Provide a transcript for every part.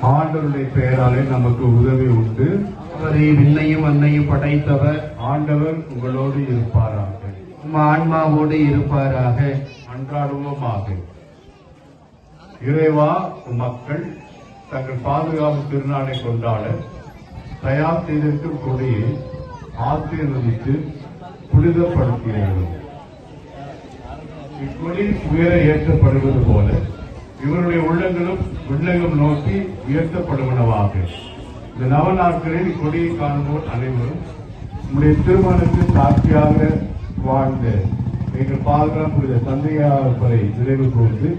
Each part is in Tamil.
ஆண்டவருடைய பெயராலே நமக்கு உதவி உண்டு. அவரே விண்ணையும் மண்ணையும் படைத்தவர். ஆண்டவர் உங்களோடு இருப்பாராக. உம் ஆன்மாவோடு இருப்பாராக. அன்றாடுவோமாக. இறைவா, மக்கள் தங்கள் பாதுகாப்பு திருநாளை கொண்டாட தயார் செய்திருக்கும் கொடியை ஆசீர்வதித்து புனிதப்படுத்தினார்கள். இக்கொடி உயர ஏற்றப்படுவது போல இவருடைய உள்ளங்களும் விண்ணகம் நோக்கி உயர்த்தப்படுவனவாக. இந்த நவ நாட்களில் இக்கொடியை காணும்போது அனைவரும் உங்களுடைய திருமணத்தில் சாட்சியாக வாழ்ந்த எங்கள் பாதுகாப்பு தந்தையாளர்களை நினைவு கூர்ந்து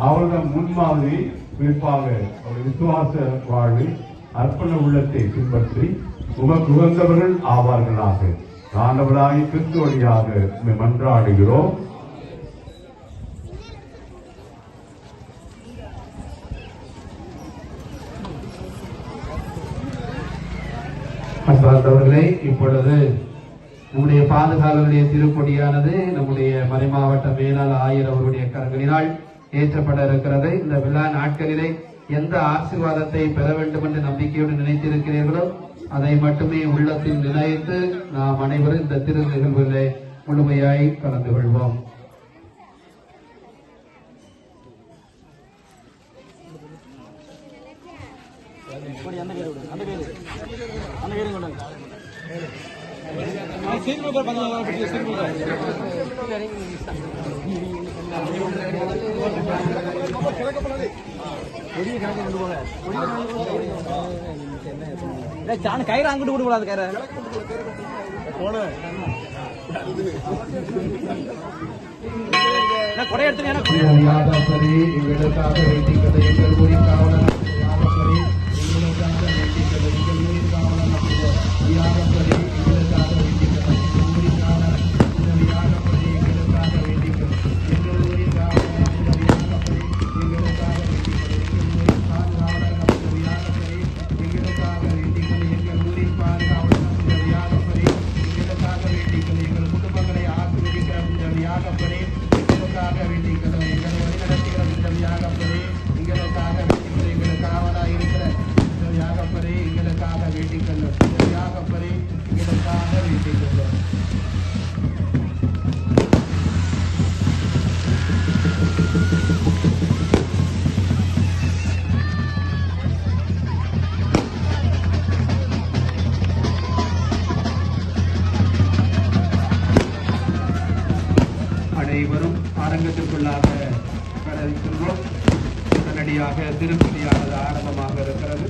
அவர்களின் முன்மாதிரி குறிப்பாக அவருடைய விசுவாச வாழ்வில் அர்ப்பண உள்ளத்தை பின்பற்றி உமக்கு உகந்தவர்கள் ஆவார்களாக. ஆண்டவராய் கிறிஸ்து வழியாக மன்றாடுகிறோம். அன்பார்ந்தவர்களே, இப்பொழுது நம்முடைய பாதுகாவலுடைய திருக்கொடியானது நம்முடைய மறைமாவட்ட மேலாளர் ஆயர் அவருடைய கரங்களினால் ஏற்றப்பட இருக்கிறது. இந்த விழா நாட்களிலே எந்த ஆசீர்வாதத்தை பெற வேண்டும் என்று நம்பிக்கையோடு நினைத்திருக்கிறீர்களோ அதை மட்டுமே உள்ளத்தில் நினைத்து நாம் அனைவரும் இந்த திரு நிகழ்வுகளை முழுமையாய் கலந்து கொள்வோம். கயிறு அங்கிட்டு விட கூடாது. கயிறு கொடை எடுத்து எங்களுக்காக வேண்டிக்கதை எங்கள் ஊரின் காவலர் அனைவரும் அரங்கத்திற்குள்ளாக கடற்கின்றோம். உடனடியாக திருப்பதியானது ஆரம்பமாக இருக்கிறது.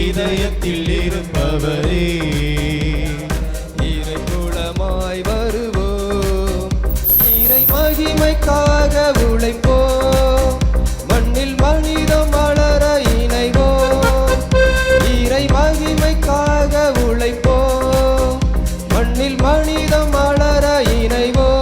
இதயத்தில் இருப்பவரே, இறை குலமாய் வருவோம். இறை மகிமைக்காக உழைப்போம். மண்ணில் மனிதம் வளர இணைவோம். இறை மகிமைக்காக உழைப்போம். மண்ணில் மனிதம் வளர இணைவோம்.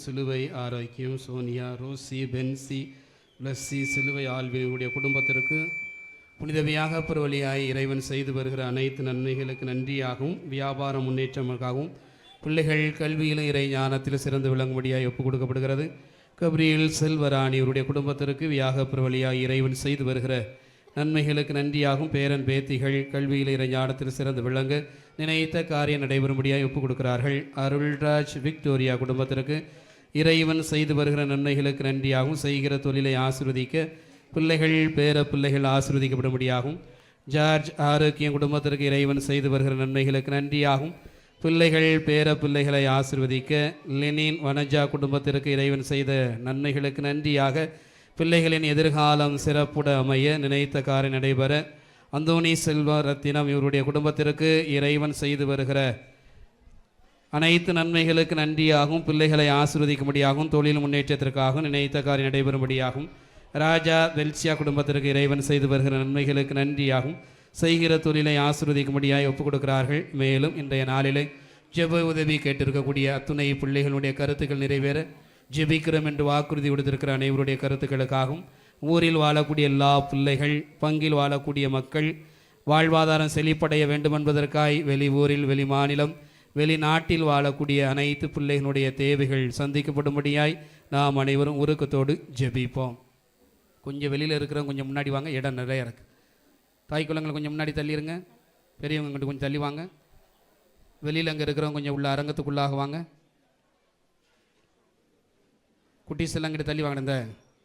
சிலுவை ஆரோக்கியம், சோனியா, ரோசி, பென்சி, பிளஸ்ஸி, சிலுவை ஆல்வியுடைய குடும்பத்திற்கு புனித வியாகப்பர் வழியாய் இறைவன் செய்து வருகிற அனைத்து நன்மைகளுக்கு நன்றியாகவும் வியாபார முன்னேற்றங்களுக்காகவும் பிள்ளைகள் கல்வியிலும் இறை ஞானத்தில் சிறந்து விளங்கும்படியாய் ஒப்புக் கொடுக்கப்படுகிறது. கப்ரியல் செல்வராணி இவருடைய குடும்பத்திற்கு வியாகப்பர் வழியாய் இறைவன் செய்து வருகிற நன்மைகளுக்கு நன்றியாகவும் பேரன் பேத்திகள் கல்வியில் இறை ஞானத்தில் சிறந்து விளங்க நினைத்த காரியம் நடைபெறும்படியாய் ஒப்புக் கொடுக்கிறார்கள். அருள்ராஜ் விக்டோரியா குடும்பத்திற்கு இறைவன் செய்து வருகிற நன்மைகளுக்கு நன்றியாகவும் செய்கிற தொழிலை ஆசீர்வதிக்க பிள்ளைகள் பேர பிள்ளைகள் ஆசீர்வதிக்கப்படும்படியாகும். ஜார்ஜ் ஆரோக்கியம் குடும்பத்திற்கு இறைவன் செய்து வருகிற நன்மைகளுக்கு நன்றியாகும் பிள்ளைகள் பேர பிள்ளைகளை ஆசீர்வதிக்க லெனின் வனஜா குடும்பத்திற்கு இறைவன் செய்த நன்மைகளுக்கு நன்றியாக பிள்ளைகளின் எதிர்காலம் சிறப்புட அமைய நினைத்த காரியம் நடைபெற அந்தோனி செல்வ ரத்தினம் இவருடைய குடும்பத்திற்கு இறைவன் செய்து வருகிற அனைத்து நன்மைகளுக்கு நன்றியாகவும் பிள்ளைகளை ஆசீர்வதிக்கும்படியாகவும் தொழில் முன்னேற்றத்திற்காகவும் நினைத்த காரியம் நடைபெறும்படியாகும். ராஜா வெல்சியா குடும்பத்திற்கு இறைவன் செய்து வருகிற நன்மைகளுக்கு நன்றியாகும் செய்கிற தொழிலை ஆசீர்வதிக்கும்படியாய் ஒப்புக் கொடுக்கிறார்கள். மேலும் இன்றைய நாளிலே ஜெப உதவி கேட்டிருக்கக்கூடிய அத்துணை பிள்ளைகளுடைய கருத்துக்கள் நிறைவேற ஜெபிக்கிறோம் என்று வாக்குறுதி கொடுத்திருக்கிற அனைவருடைய கருத்துக்களுக்காகவும் ஊரில் வாழக்கூடிய எல்லா பிள்ளைகள் பங்கில் வாழக்கூடிய மக்கள் வாழ்வாதாரம் செழிப்படைய வேண்டும் என்பதற்காய் வெளி ஊரில் வெளி மாநிலம் வெளிநாட்டில் வாழக்கூடிய அனைத்து பிள்ளைகளுடைய தேவைகள் சந்திக்கப்படும்படியாய் நாம் அனைவரும் உருக்கத்தோடு ஜெபிப்போம். கொஞ்சம் வெளியில் இருக்கிறவங்க கொஞ்சம் முன்னாடி வாங்க, இடம் நிறைய இருக்குது. தாய் குழந்தைங்களை கொஞ்சம் முன்னாடி தள்ளிடுங்க, பெரியவங்க கிட்ட கொஞ்சம் தள்ளி வாங்க. வெளியில் அங்கே இருக்கிறவங்க கொஞ்சம் உள்ள அரங்கத்துக்குள்ளாக வாங்க. குட்டீஸ் எல்லாம் கிட்ட தள்ளி வாங்க, இந்த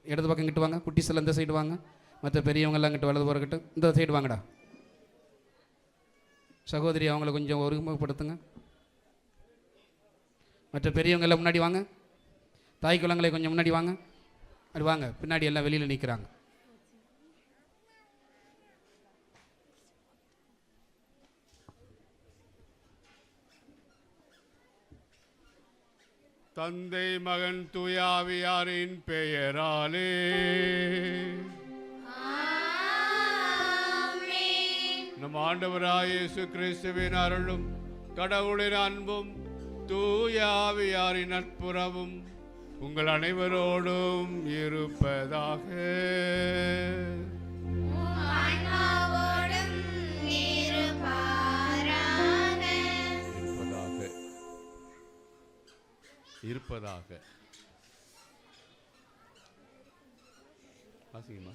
இடது பக்கம் கிட்ட வாங்க. குட்டீஸ் எல்லாம் இந்த சைடு வாங்க, மற்ற பெரியவங்கெல்லாம் கிட்ட வலது போகிறக்கிட்ட இந்த சைடு வாங்கடா. சகோதரி அவங்கள கொஞ்சம் ஒருமுகப்படுத்துங்க. மற்ற பெரியவங்க எல்லாம் முன்னாடி வாங்க. தாய் குழந்தைகளை கொஞ்சம் முன்னாடி வாங்க, அப்படி வாங்க. பின்னாடி எல்லாம் வெளியில் நிற்கிறாங்க. தந்தை மகன் தூயாவியாரின் பெயராலே நம் ஆண்டவராய் இயேசு கிறிஸ்துவின் அருளும் கடவுளின் அன்பும் தூயாவியாரின் நட்புறவும் உங்கள் அனைவரோடும் இருப்பதாக. இருப்பதாக. வாசிங்கம்மா.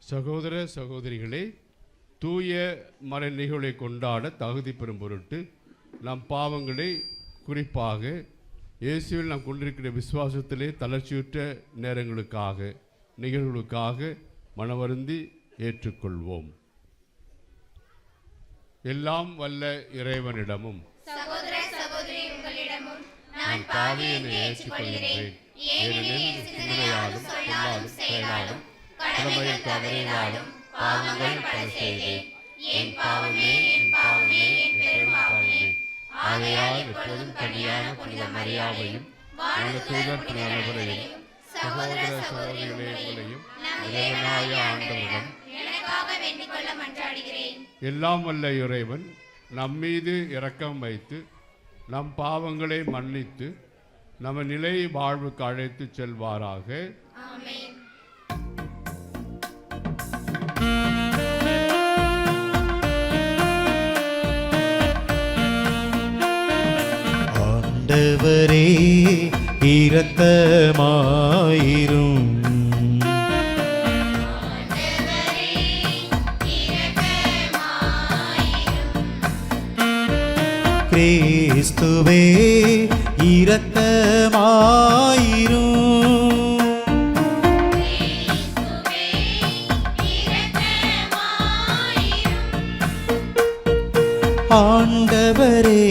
சகோதர சகோதரிகளே, தூய மறை நிகழ்வை கொண்டாட தகுதி பெறும் பொருட்டு நம் பாவங்களை குறிப்பாக இயேசுவில் நாம் கொண்டிருக்கிற விசுவாசத்திலே தளர்ச்சியுற்ற நேரங்களுக்காக நிகழ்வுகளுக்காக மனவருந்தி ஏற்றுக்கொள்வோம். எல்லாம் வல்ல இறைவனிடமும் நான் பாவியனை ஏற்றுக்கொள்கிறேன். ஏனெனில் சிந்தனையாலும் சொல்லாலும் செயலாலும் கடமையில் தவறினாலும் பாவங்கள் பல செய்தேன். என் பாவமே என் பாவமே என் பெரும் பாவமே. ஆகையால் எப்போதும் கனியான புனித மரியாதையும் தூதர் அனைவரையும் சகோதர சகோதரிகளையும் இறைவனாய ஆண்டவரிடம் எனக்காக வேண்டிக் கொள்ள மன்றாடுகிறேன். எல்லாம் வல்ல இறைவன் நம்மீது இரக்கம் வைத்து நம் பாவங்களை மன்னித்து நம்ம நிலை வாழ்வுக்கு அழைத்து செல்வாராக. ஆமென். ஆண்டவரே இரக்கமாயிரும். கிறிஸ்துவே இரக்கமாயிரும். ஆண்டவரே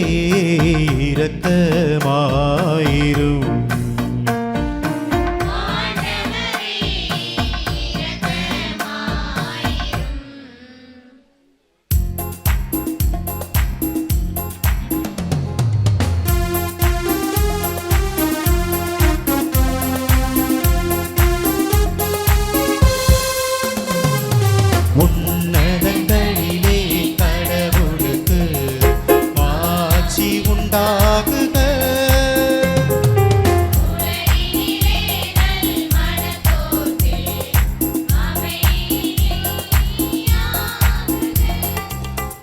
இரக்கமாயிரும். உன்னதங்களிலே கடவுளுக்கு ஆட்சி உண்டாகுக.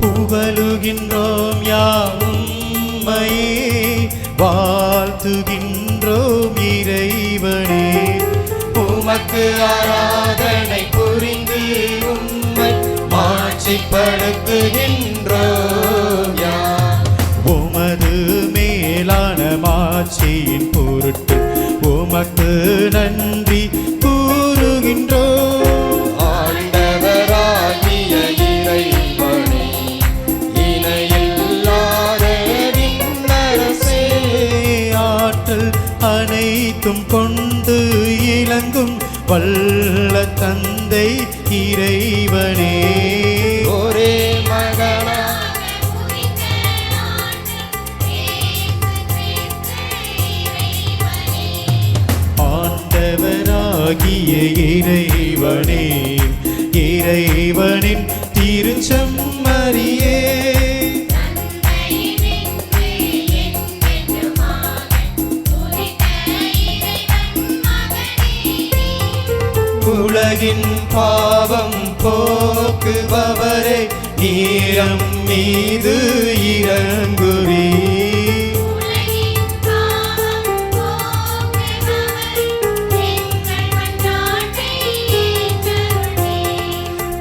புகழுகின்றோம் யாவும்மையே, வாழ்த்துகின்றோம் இறைவனே. உமக்கு ஆராதனை புரிந்து உம்மை மாட்சிப்படுத்துகின்றோம் யாம். உமது மேலான மாட்சியின் பொருட்டு உமக்கு நன்றி கூறுகின்றோம். ஆண்டவராகிய இறைவனே, இணையில்லாத விண்ணரசே, ஆற்றல் அனைத்தும் கொண்டு இலங்கும் வல்ல தந்தை இறைவனே, ஒரே மகனா ஆண்டவராகிய இறைவனே, இறைவனின் திருச்செம்மறியே, உலகின் பாவம் போக்குபவரே, நீரம் மீது இறங்குரி.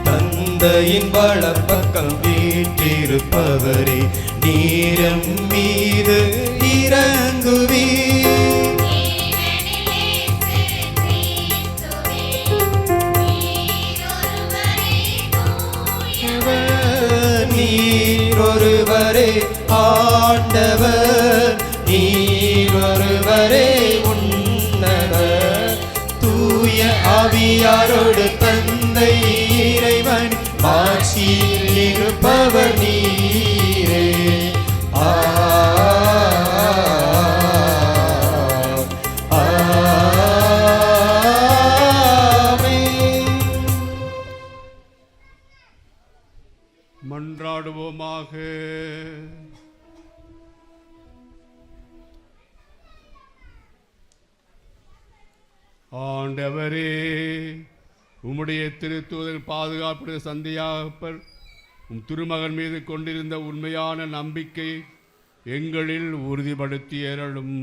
தந்தையின் வலப்பக்கம் வீற்றிருப்பவரே, நீரம் மீது இறங்குவி. நீரொருவரே ஆண்டவர், நீரொருவரே உன்னதர், தூய ஆவியாரோடு தந்தை இறைவன் ஆட்சியில் இருப்பவர் நீரே. மன்றாடுவோமாக. ஆண்டவரே, உம்முடைய திருத்தூதர் பாதுகாப்பு சந்தியாகப்பர் உம் திருமகன் மீது கொண்டிருந்த உண்மையான நம்பிக்கை எங்களில் உறுதிப்படுத்தி அருளும்.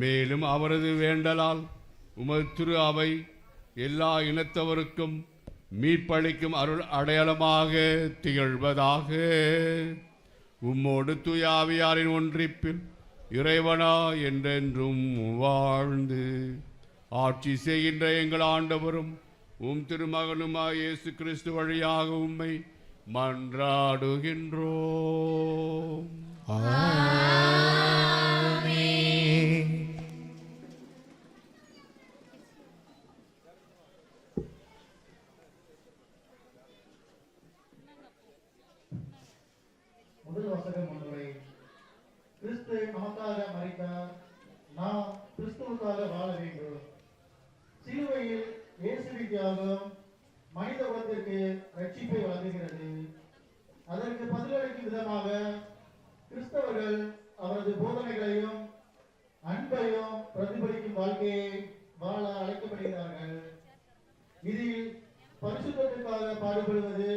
மேலும் அவரது வேண்டலால் உமது திரு அவை எல்லா இனத்தவருக்கும் மீட்பளிக்கும் அருள் அடையாளமாக திகழ்வதாக. உம்மோடு தூய ஆவியாரின் ஒன்றிப்பில் இறைவனா என்றென்றும் வாழ்ந்து ஆட்சி செய்கின்ற எங்கள் ஆண்டவரும் உம் திருமகனுமாய் இயேசு கிறிஸ்து வழியாக உம்மை மன்றாடுகின்றோம். முதல் வாசகம் ஒன்றை. கிறிஸ்து நமக்காக மரித்தார், நாம் கிறிஸ்துவுக்காக வாழ வேண்டும். சிலுவையில் இயேசுவின் தியாகம் மனித குலத்திற்கு ரட்சிப்பை வழங்குகிறது. அதற்கு பதிலளிக்கும் விதமாக கிறிஸ்தவர்கள் அவரது போதனைகளையும் அன்பையும் பிரதிபலிக்கும் வாழ்க்கையை வாழ அழைக்கப்படுகிறார்கள். இதில் பரிசுத்தத்திற்காக பாடுபடுவது,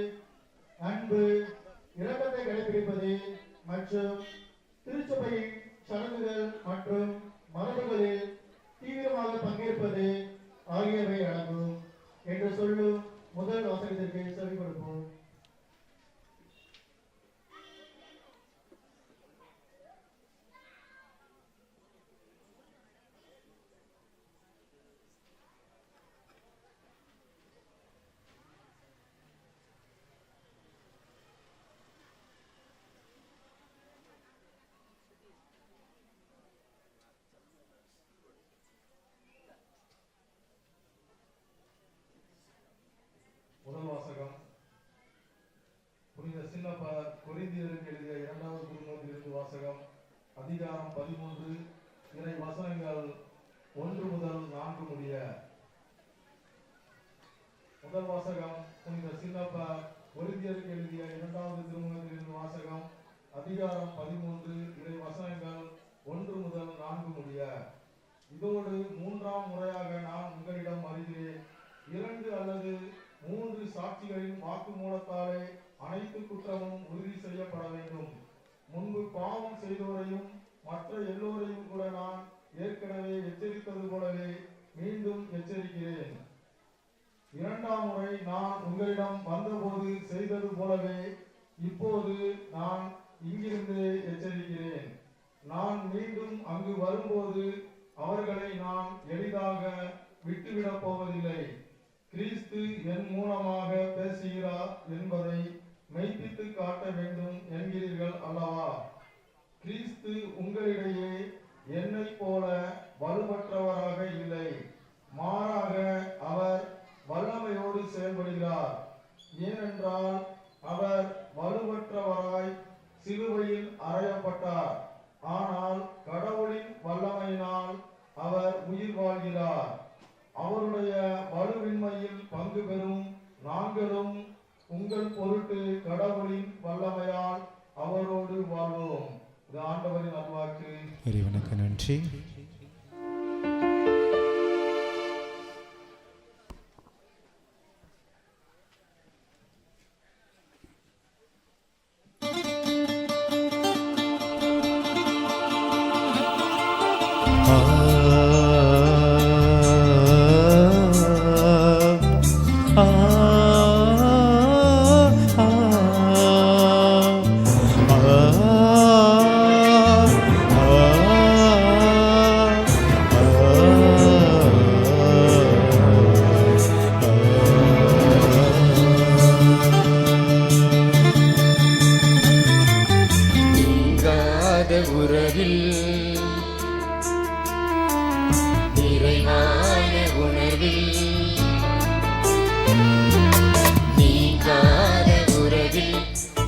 அன்பு, இரக்கத்தை கடைபிடிப்பது மற்றும் திருச்சபையின் சடங்குகள் மற்றும் மரபுகளில் தீவிரமாக பங்கேற்பது ஆகியவை அடங்கும் என்று சொல்லும் முதல் வாசகத்திற்கு செவி கொடுப்போம். முதல் வாசகம் புனித சின்னப்பா கொரிந்தியருக்கு எழுதிய 2வது திருமுகத்திலிருந்து வாசகம். அதிகாரம் 13 இறை வசனங்கள் 1 முதல் 4 முடிய. முதல் வாசகம் புனித சின்னப்பா கொரிந்தியருக்கு எழுதிய 2வது திருமுகத்திலிருந்து வாசகம். அதிகாரம் 13 இறை வசனங்கள் 1 முதல் 4 முடிய. இதோடு 3ஆம் முறையாக நான் உங்களிடம் வருகிறேன். 2 அல்லது 3 சாட்சிகளின் வாக்குமூலத்தாலே அனைத்து குற்றமும் உறுதி செய்யப்பட வேண்டும். முன்பு பாவம் செய்தோரையும் மற்ற எல்லோரையும் கூட நான் ஏற்கனவே எச்சரித்தது போலவே மீண்டும் எச்சரிக்கிறேன். 2ஆம் முறை நான் உங்களிடம் வந்தபோது செய்தது போலவே இப்போது நான் இங்கிருந்து எச்சரிக்கிறேன். நான் மீண்டும் அங்கு வரும்போது அவர்களை நான் எளிதாக விட்டுவிடப் போவதில்லை. கிறிஸ்து என் மூலமாக பேசுகிறார் என்பதை மெய்ப்பித்து காட்ட வேண்டும் என்கிறீர்கள் அல்லவா? கிறிஸ்து உங்களிடையே என்னைப் போல வலுவற்றவராக இல்லை, மாறாக அவர் வல்லமையோடு செயல்படுகிறார். ஏனென்றால் அவர் வலுவற்றவராய் சிலுவையில் அறையப்பட்டார். ஆனால் கடவுளின் வல்லமையினால் அவர் உயிர் வாழ்கிறார். அவருடைய வலுவின்மையில் பங்கு பெறும் நாங்களும் உங்கள் பொருட்டு கடவுளின் வல்லமையால் அவரோடு வாழ்வோம். இது ஆண்டவரின் அருள்வாக்கு. இறைவனுக்கு நன்றி.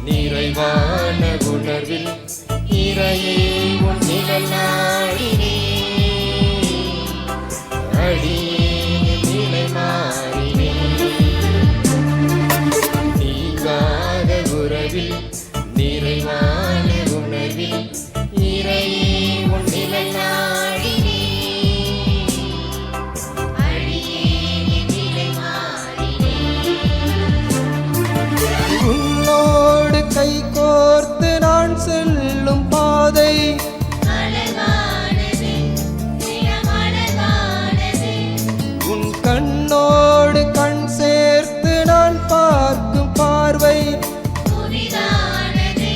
நிறைவான உணர்வில் இறையே உன் நிழல் நாடினே, அடியேன் நிலை மாறினே. நீங்காத உறவில் நிறைவான உணர்வில் இறையே உன் நிழல் நாடினே, அடியேன் நிலை மாறினே. உன்னோடு கை கோர்த்து நான் செல்லும் பாதை அழகானது, அழகானது. உன் கண்ணோடு கண் சேர்த்து நான் பார்க்கும் பார்வை புதிதானது,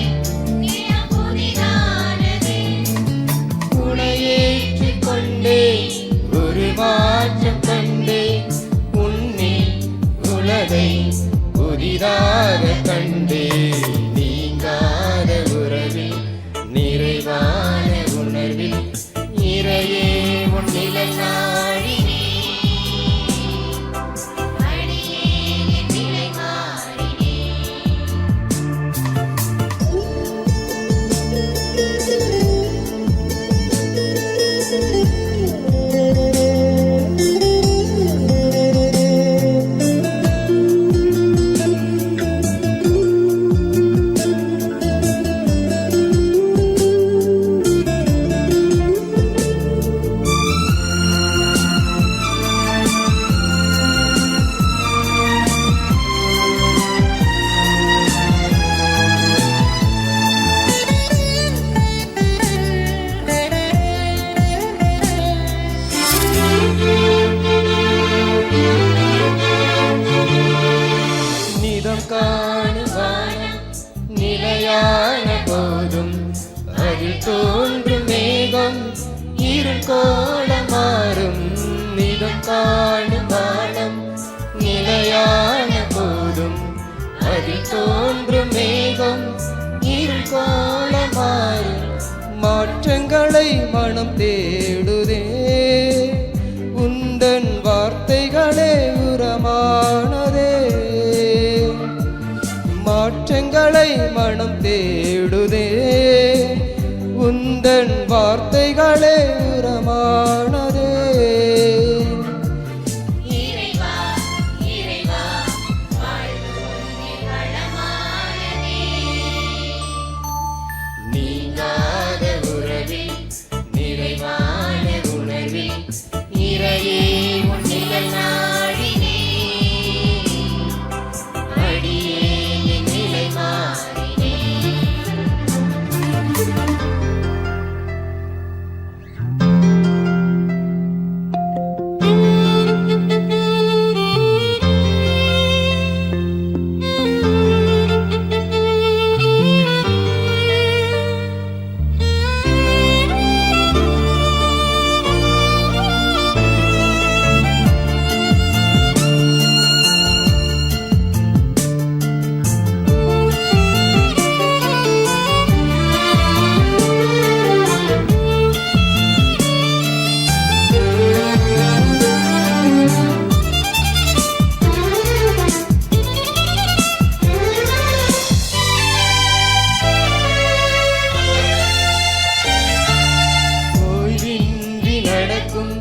போதும் அதில் தோன்றும் மேகம் இருள் கோல மாறும் நிதம் காணும் வானம் நிலையான போதும் அதில் தோன்றும் மேகம் இருள் கோல மாறும் மாற்றங்களை மனம் தேடுதே உந்தன் வார்த்தைகளே உரமானதே மாற்றங்களை மனம் தேடுதே உந்தன் வார்த்தைகளே உரமானதே இறைவா இறைவா வாழ்வு உன்னில் வளமானதே நீங்காத உறவில் நிறைவான உணர்வில் இறையே உன் நிழல் நாடினே அடியேன் நிலை மாறினே ஓய்வின்றி நடக்கும்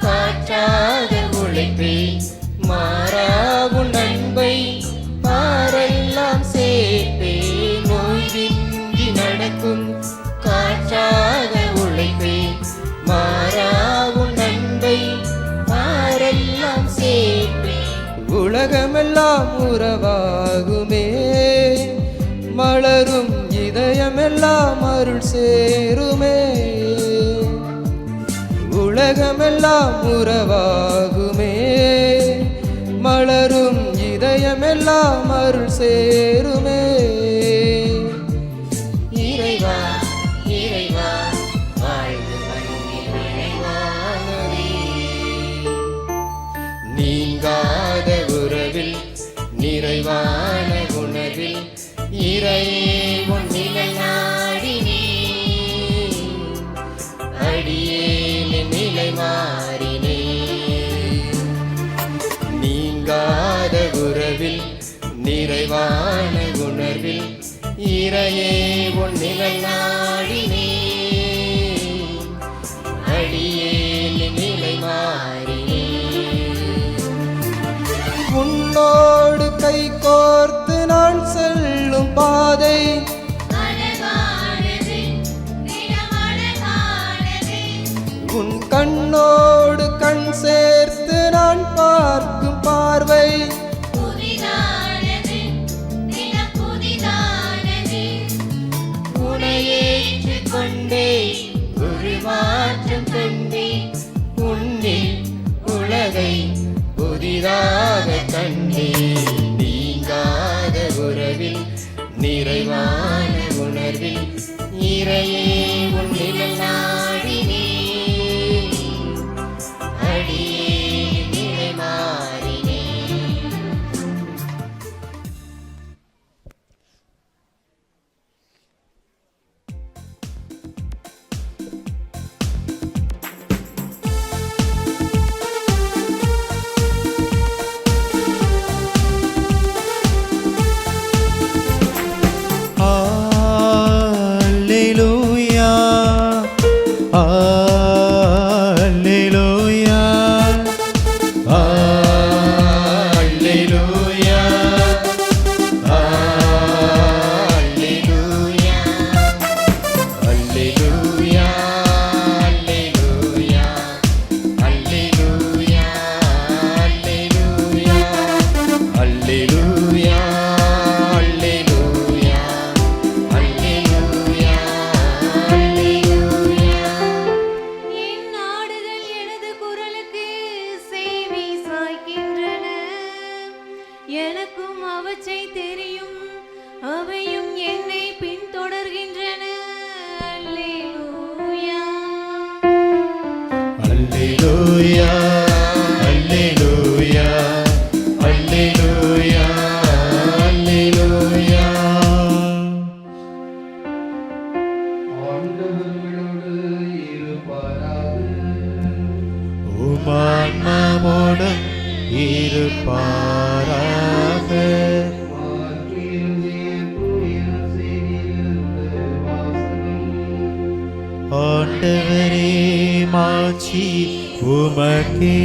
காற்றாக உழைப்பே மாறாவும் நண்பை பாரெல்லாம் சேர்ப்பே ஓய்வின்றி நடக்கும் காற்றாக உழைப்பே மாறாவும் நண்பை பாரெல்லாம் சேர்ப்பே உலகமெல்லாம் உறவாகுமே மலரும் இதயமெல்லாம் அருள் சேருமே உலகமெல்லாம் உறவாகுமே மலரும் இதயமெல்லாம் அருள் சேருமே இறைவா இறைவா வாழ்வு மண்ணில் நிறைவானதே நீங்காத உறவில் நிறைவான உணர்வில் இறையே உன் நிழல் நாடினே அடியேன் நிலை மாறினே நீங்காத உறவில் நிறைவான உணர்வில் இறையே உன் நிழல் நாடினே அடியேன் நிலை மாறினே உன்னோடு கை கோர்த்து நான் செல்லும் பாதை அழகானது தினம் அழகானது உன் கண்ணோடு கண் சேர்த்து நான் பார்க்கும் பார்வை புதிதானது தினம் புதிதானது உனையேற்றுக் கொண்டே ஒரு மாற்றம் கொண்டே உன்னில் உலகை புதிதாக கண்டே நீங்காத உறவில் நிறைவான உணர்வில் இறையே உன் நிழல் நாடினே அடியேன் நிலை மாறினே Alleluia அல்லேலூயா அல்லேலூயா அல்லேலூயா அல்லேலூயா. ஆண்டவர்களோடு இருப்பாராக. உமான்மாவோடும் இருப்பாராக. ஆண்டவரே மாட்சி உமக்கே.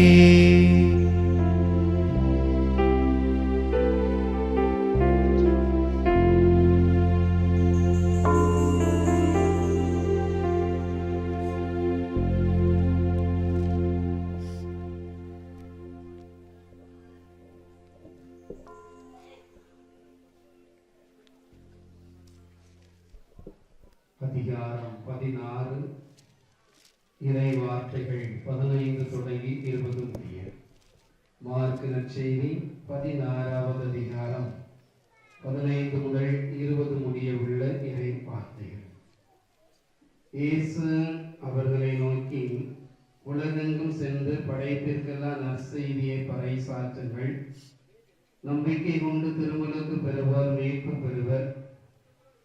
அதிகாரம் 16 இறை வார்த்தைகள் 15 தொடங்கி 20 முடிய. மார்க் நற்செய்தி 16வது அதிகாரம் 15 முதல் 20 முடிய உள்ள இறை வார்த்தைகள். இயேசு அவர்களை நோக்கி, உலகெங்கும் சென்று படைப்பிற்கெல்லாம் நற்செய்தியை பறைசாற்றுங்கள். நம்பிக்கை கொண்டு திருமுழுக்கு பெறுவர் மீட்பு பெறுவர்.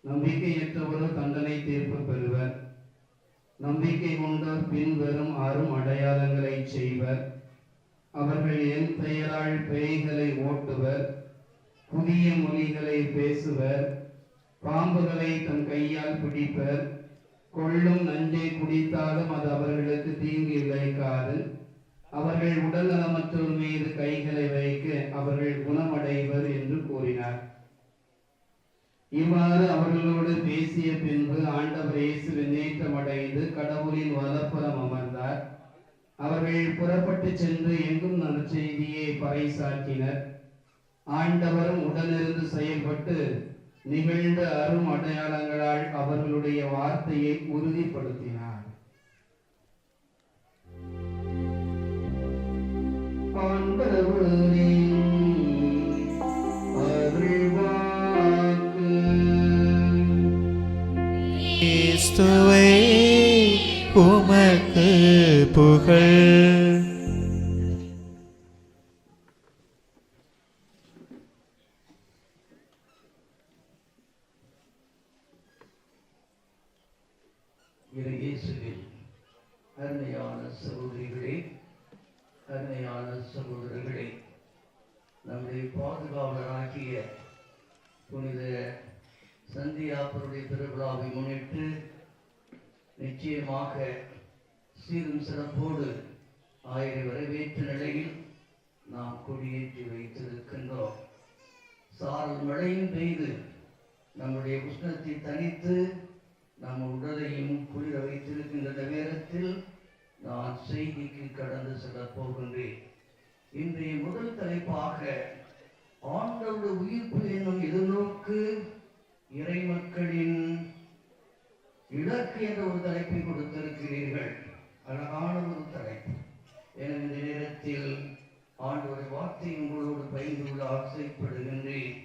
நம்பிக்கையற்றவரோ தண்டனை தீர்ப்பு பெறுவர். நம்பிக்கை கொண்டோர் பின்வரும் அரும் அடையாளங்களை செய்வர். அவர்கள் என் பெயரால் பேய்களை ஓட்டுவர், புதிய மொழிகளை பேசுவர், பாம்புகளை தம் கையால் பிடிப்பர், கொள்ளும் நஞ்சை குடித்தாலும் அது அவர்களுக்கு தீங்கு இழைக்காது. அவர்கள் உடல் நலமற்றோர் மீது கைகளை வைக்க அவர்கள் குணமடைவர் என்று கூறினார். இவ்வாறு அவர்களோடு பேசிய பின்பு ஆண்டவர் இயேசு விண்ணேற்றமடைந்து கடவுளின் வலப்புறம் அமர்ந்தார். அவர்கள் புறப்பட்டு சென்று எங்கும் நற்செய்தியை பறைசாற்றினர். ஆண்டவரும் உடனிருந்து செயல்பட்டு நிகழ்ந்த அரும் அடையாளங்களால் அவர்களுடைய வார்த்தையை உறுதிப்படுத்தினார். ஆண்டவரின் கிறிஸ்துவே உமக்கு புகழ். இயேசுவில் அருமையான சகோதரிகளே, அருமையான சகோதரர்களே, நம்முடைய பாதுகாவலராகிய புனித சந்தியாப்பருடைய திருவிழாவை முன்னிட்டு நிச்சயமாக சீரும் சிறப்போடு ஆயிர வரவேற்ற நிலையில் நாம் கொடியேற்றி வைத்திருக்கின்றோம். சாரல் மழையும் பெய்து நம்முடைய உஷ்ணத்தை தணித்து நம் உடலையும் குளிர வைத்திருக்கின்ற நேரத்தில் நான் செய்திக்கு கடந்து செல்ல போகின்றேன். இன்றைய முதல் தலைப்பாக ஆண்டவருடைய உயிர்ப்பு என்னும் எதிர்நோக்கு இறை மக்களின் இலக்கு என்ற ஒரு தலைப்பை கொடுத்திருக்கிறீர்கள். அழகான ஒரு தலைப்பு. எனவே இந்த நேரத்தில் ஆண்டவருடைய வார்த்தை உங்களோடு பகிர்ந்து கொள்ள ஆசைப்படுகின்றேன்.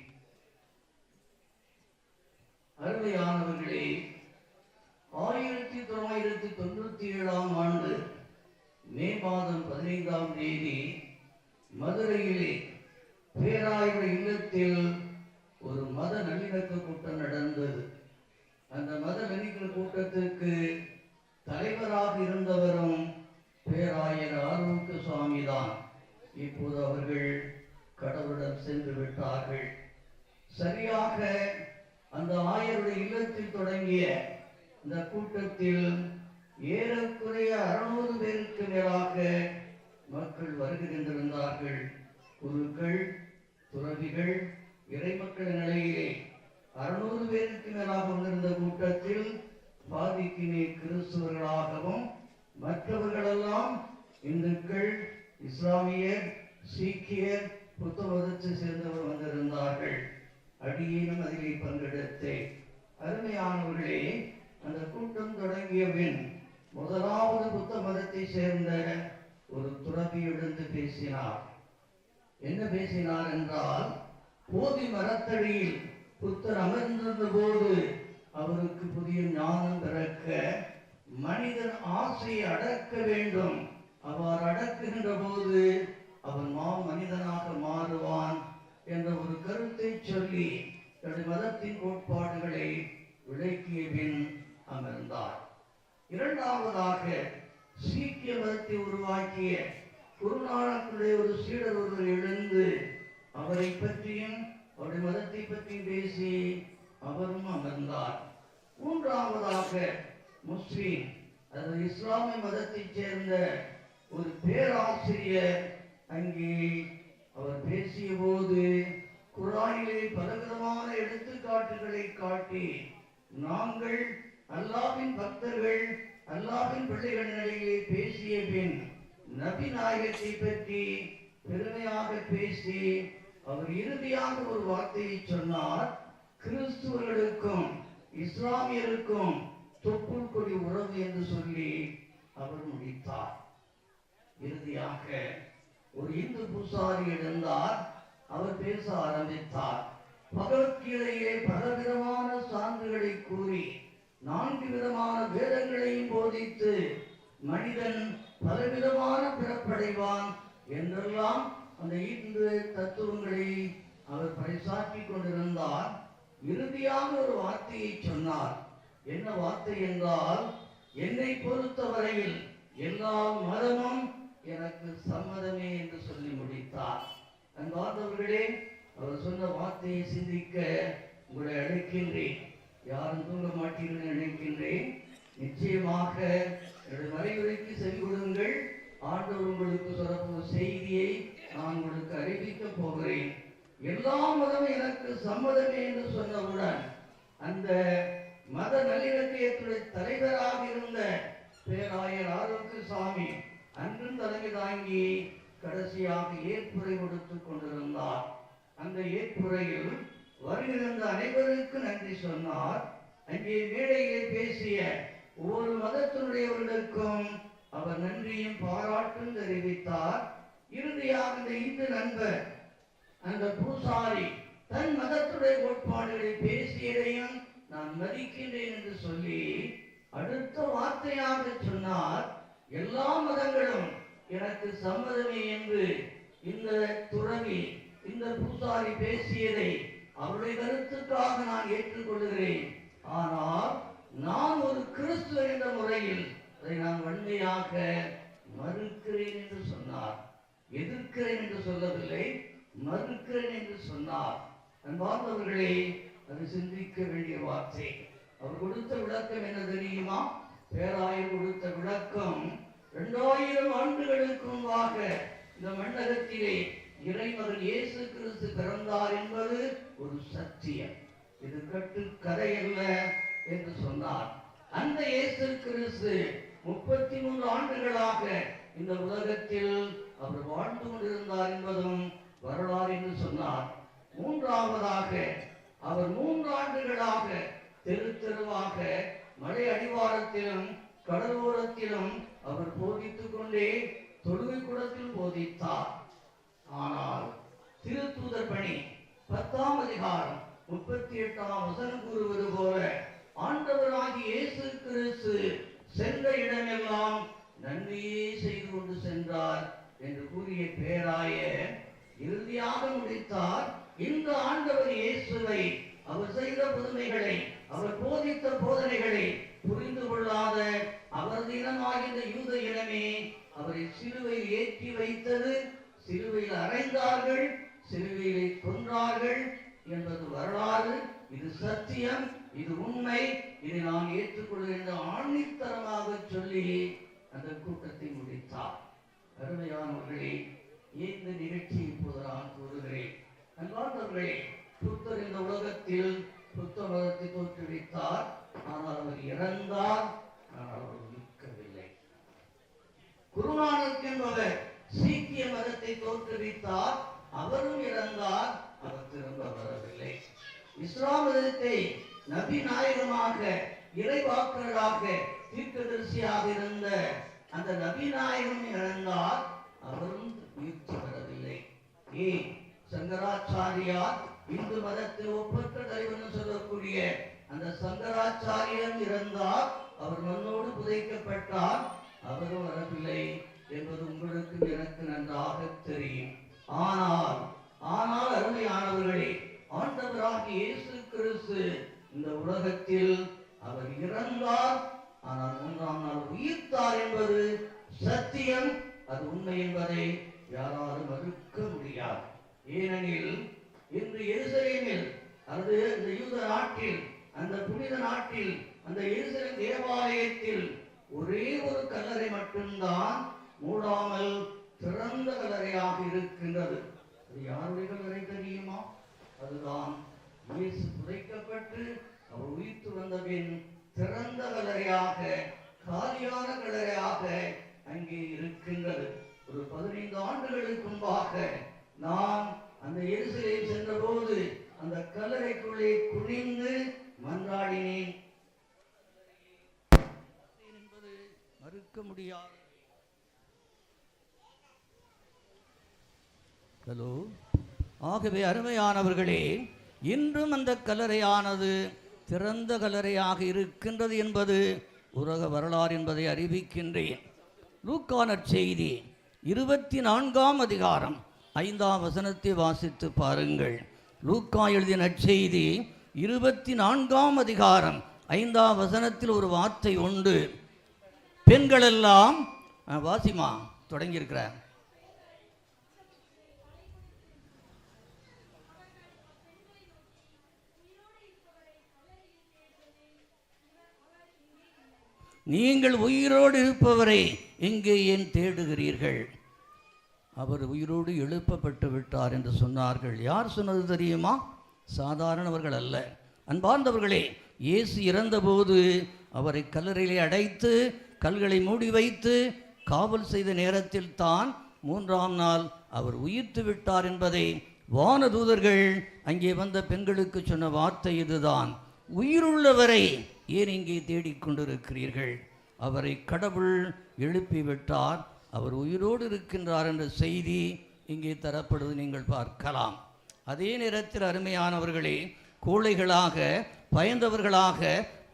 அருமையானவர்களே, 1997ஆம் ஆண்டு மே மாதம் 15ஆம் தேதி மதுரையிலே பேராயருடைய இல்லத்தில் ஒரு மத நல்லிணக்க கூட்டம் நடந்தது. அந்த மத நல்லிணக்க கூட்டத்திற்கு தலைவராக இருந்தவரும் பேராயர் ஆரோக்கிய சுவாமி தான். இப்போது அவர்கள் கடவுளிடம் சென்று விட்டார்கள். சரியாக அந்த ஆயருடைய இல்லத்தில் தொடங்கிய இந்த கூட்டத்தில் ஏறக்குறைய 600 பேருக்கு மேலாக மக்கள் வருகின்றிருந்தார்கள். குருக்கள், துறவிகள், இறைமக்கள் நிலையிலே 600 பேருக்கு மேலாக வந்திருந்த கூட்டத்தில் பாதிக்கு மேல் கிறிஸ்துவர்களாகவும் மற்றவர்களெல்லாம் இந்துக்கள், இஸ்லாமியர், சீக்கியர், புத்த மதத்தை சேர்ந்தவர் வந்திருந்தார்கள். அடியேனும் அதிலே பங்கெடுத்தேன். அருமையானவர்களே, அந்த கூட்டம் தொடங்கிய பின் முதலாவது புத்த மதத்தை சேர்ந்த ஒரு துறவி எழுந்து பேசினார். என்ன பேசினார் என்றால், போதி மரத்தடியில் புத்தர் அமர்ந்திருந்த போது அவருக்கு புதிய ஞானம் பிறக்க மனிதன் ஆசையை அடக்க வேண்டும், அவர் அடக்குகின்ற போது அவன் மனிதனாக மாறுவான் என்ற ஒரு கருத்தை சொல்லி தன்னுடைய மதத்தின் கோட்பாடுகளை விளக்கிய பின் அமர்ந்தார். இரண்டாவதாக சீக்கிய மதத்தை உருவாக்கிய குருநானக்குடைய ஒரு சீடர் ஒருவர் எழுந்து அவரை பற்றியும் அவருடைய மதத்தை பற்றியும் பேசி அவரும் அமர்ந்தார். மூன்றாவதாக முஸ்லிம் அதாவது இஸ்லாமிய மதத்தைச் சேர்ந்த ஒரு பேராசிரியர் அங்கே அவர் பேசிய போது குர்ஆனிலே பலவிதமான எடுத்துக்காட்டுகளை காட்டி நாங்கள் அல்லாஹ்வின் பக்தர்கள் அல்லாஹ்வின் பிள்ளைகள் நிலையிலே பேசிய பின் நபி நாயகத்தை பற்றி பெருமையாக பேசி அவர் இறுதியாக ஒரு வார்த்தையை சொன்னார். கிறிஸ்துவர்களுக்கும் இஸ்லாமியருக்கும் தொப்புள் கொடி உறவு என்று சொல்லி அவர் முடித்தார். இறுதியாக ஒரு இந்து பூசாரி எழுந்தார். அவர் பேச ஆரம்பித்தார். பகவத்கீதையிலே பலவிதமான சான்றுகளை கூறி 4 விதமான வேதங்களையும் போதித்து மனிதன் பலவிதமான பிறப்படைவான் என்றெல்லாம் அந்த இந்து தத்துவங்களை அவர் பறைசாற்றி கொண்டிருந்தார். இறுதியாக ஒரு வார்த்தையை சொன்னார். என்ன வார்த்தை என்றால், என்னை பொறுத்தவரையில் எல்லா மதமும் எனக்கு சம்மதமே என்று சொல்லி முடித்தார். அன்பார்ந்தவர்களே, அவர் சொன்ன வார்த்தையை சிந்திக்க உங்களை அழைக்கின்றேன். யாரும் தூங்க மாட்டீர்கள் நினைக்கின்றேன். நிச்சயமாக என்னுடைய மறைவுரைக்கு செவி கொடுங்கள். ஆண்டவர் உங்களுக்கு சொல்லப்போகிற செய்தியை நான் உங்களுக்கு அறிவிக்கப் போகிறேன். எல்லா மதமும் எனக்கு சம்மதமே என்று சொன்னவுடன் அந்த மத நல்லிணக்கத்துடைய தலைவராக இருந்த பேராயர் ஆரோக்கியசாமி அன்றும் தலைமை தாங்கி கடைசியாக ஏற்புரை கொடுத்துக் கொண்டிருந்தார். அந்த ஏற்புரையில் வருகின்ற அனைவருக்கு நன்றி சொன்னார். அங்கே மேடையிலே பேசிய ஒவ்வொரு மதத்தினுடையவர்களுக்கும் அவர் நன்றியும் பாராட்டும் தெரிவித்தார். இறுதியாக இந்த இந்து நண்பர் அந்த பூசாரி தன் மதத்துடைய கோட்பாடுகளை பேசியதையும் நான் மதிக்கின்றேன் என்று சொல்லி அடுத்த வார்த்தையாக சொன்னார், எல்லா மதங்களும் எனக்கு சம்மதமே என்று இந்த துறவி இந்த பூசாரி பேசியதை அவருடைய கருத்துக்காக நான் ஏற்றுக்கொள்கிறேன். ஆனால் நான் ஒரு கிறிஸ்துவ என்ற முறையில் அதை நான் வன்மையாக மறுக்கிறேன் என்று சொன்னார். எதிர்க்கிறேன் என்று சொல்லவில்லை, மறுக்கிறேன் என்று சொன்னார். அன்பார்ந்தவர்களே, அது சிந்திக்க வேண்டிய வார்த்தை. அவர் கொடுத்த விளக்கம் என்ன தெரியுமா? பேராயர் கொடுத்த விளக்கம் 2000 ஆண்டுகளுக்கு முன்பாக இந்த மண்டலத்திலே இறைமகன் இயேசு கிறிஸ்து பிறந்தார் என்பது ஒரு சத்தியம், இது கட்டு கதை அல்ல என்று சொன்னார். அந்த இயேசு கிறிஸ்து 33 ஆண்டுகளாக இந்த உலகத்தில் அவர் வாழ்ந்து கொண்டிருந்தார் என்பதும் வரலாறு என்று சொன்னார். மூன்றாவதாக அவர் 3 ஆண்டுகளாக தெரு தெருவாக மலை அடிவாரத்திலும் கடலோரத்திலும் அவர் போதித்துக் கொண்டே தொழுகை கூடத்தில் போதித்தார். ஆனால் திருத்தூதர் பணி 10ஆம் அதிகாரம் 38ஆம் வசனம் கூறுவது போல ஆண்டவராகிய இயேசு கிறிஸ்து சென்ற இடமெல்லாம் நன்மையே செய்து கொண்டு சென்றார் என்று கூறிய பேராயர் இறுதியாக முடித்தார். இந்த ஆண்டவர் இயேசுவை அவர் செய்த புதுமைகளை அவர் போதித்த போதனைகளை புரிந்து கொள்ளாத அவரது இனமாகின்ற யூத இனமே அவரை சிலுவையில் ஏற்றி வைத்தது, சிலுவையில் அறைந்தார்கள், சிலுவையிலே கொன்றார்கள் என்பது வரலாறு. இது சத்தியம், இது உண்மை, இதை நான் ஏற்றுக்கொள்கிறேன் என்று ஆணித்தரமாக சொல்லி அந்த கூட்டத்தை முடித்தார். அருமையானவர்களே, இந்த நிகழ்ச்சி இப்போது நான் கூறுகிறேன். அன்பார்ந்தவர்களே, புத்தர் இந்த உலகத்தில் புத்த மதத்தை தோற்றுவித்தார். ஆனால் அவர் இறந்தார், ஆனால் அவர் இருக்கவில்லை. குருநானக் என்பவர் சீக்கிய மதத்தை தோற்றுவித்தார், அவரும் இறந்தார், அவர் திரும்ப வரவில்லை. இஸ்லாம் மதத்தை நபி நாயகமாக இறைவாக்கராக தீர்க்கதரிசியாக இருந்த அந்த நபி நாயகம் இறந்தார், அவரும் உயிர்த்து வரவில்லை. ஏன்? சங்கராச்சாரியார் இந்து மதத்தில் ஒப்பற்ற தலைவர் சொல்லக்கூடிய அந்த சங்கராச்சாரியர் இறந்தார், அவர் மண்ணோடு புதைக்கப்பட்டார், அவரும் வரவில்லை. என்பது உங்களுக்கு எனக்கு நன்றாக தெரியும். ஆனால் அருமையானவர்களே, ஆண்டவராகிய இயேசு கிறிஸ்து இந்த உலகத்தில் அவர் இறந்தார், ஆனால் 3ஆம் நாள் உயிர்த்தார் என்பது சத்தியம். அது உண்மை என்பதை யாராலும் மறுக்க முடியாது. ஏனெனில் இன்று எருசலேமில், அது இந்த யூத நாட்டில், அந்த புனித நாட்டில், அந்த எருசலேம் தேவாலயத்தில் ஒரே ஒரு கல்லறை மட்டும்தான் மூடாமல் திறந்த கல்லறையாக இருக்கின்றது. அது யாருடைய கல்லறை தெரியுமா? அதுதான் இயேசு புதைக்கப்பட்டு அவர் உயிர்த்து வந்த பின் திறந்த கல்லறையாக, காலியான கல்லறையாக அங்கே இருக்கின்றது. ஒரு 15 ஆண்டுகளுக்கு முன்பாக நான் அந்த எருசலேம் சென்றபோது அந்த கல்லறைக்குள்ளே குனிந்து மன்றாடினேன் என்பது மறுக்க முடியாது. ஹலோ. ஆகவே அருமையானவர்களே, இன்றும் அந்த கல்லறையானது திறந்த கல்லறையாக இருக்கின்றது என்பது உலக வரலாறு என்பதை அறிவிக்கின்றேன். லூக்கா நற்செய்தி 24ஆம் அதிகாரம் 5ஆம் வசனத்தை வாசித்து பாருங்கள். லூக்கா எழுதிய நற்செய்தி 24ஆம் அதிகாரம் 5ஆம் வசனத்தில் ஒரு வார்த்தை உண்டு. பெண்களெல்லாம் வாசிமா தொடங்கியிருக்கிறார். நீங்கள் உயிரோடு இருப்பவரை எங்கே ஏன் தேடுகிறீர்கள்? அவர் உயிரோடு எழுப்பப்பட்டு விட்டார் என்று சொன்னார்கள். யார் சொன்னது தெரியுமா? சாதாரணவர்கள் அல்ல. அன்பார்ந்தவர்களே, இயேசு இறந்தபோது அவரை கல்லறையிலே அடைத்து கல்களை மூடி வைத்து காவல் செய்த நேரத்தில் தான் 3ஆம் நாள் அவர் உயிர்த்து விட்டார் என்பதை வானதூதர்கள் அங்கே வந்த பெண்களுக்கு சொன்ன வார்த்தை இதுதான். உயிருள்ளவரை ஏன் இங்கே தேடிக்கொண்டிருக்கிறீர்கள்? அவரை கடவுள் எழுப்பிவிட்டார், அவர் உயிரோடு இருக்கின்றார் என்ற செய்தி இங்கே தரப்படுவது நீங்கள் பார்க்கலாம். அதே நேரத்தில் அருமையானவர்களே, கோழைகளாக, பயந்தவர்களாக,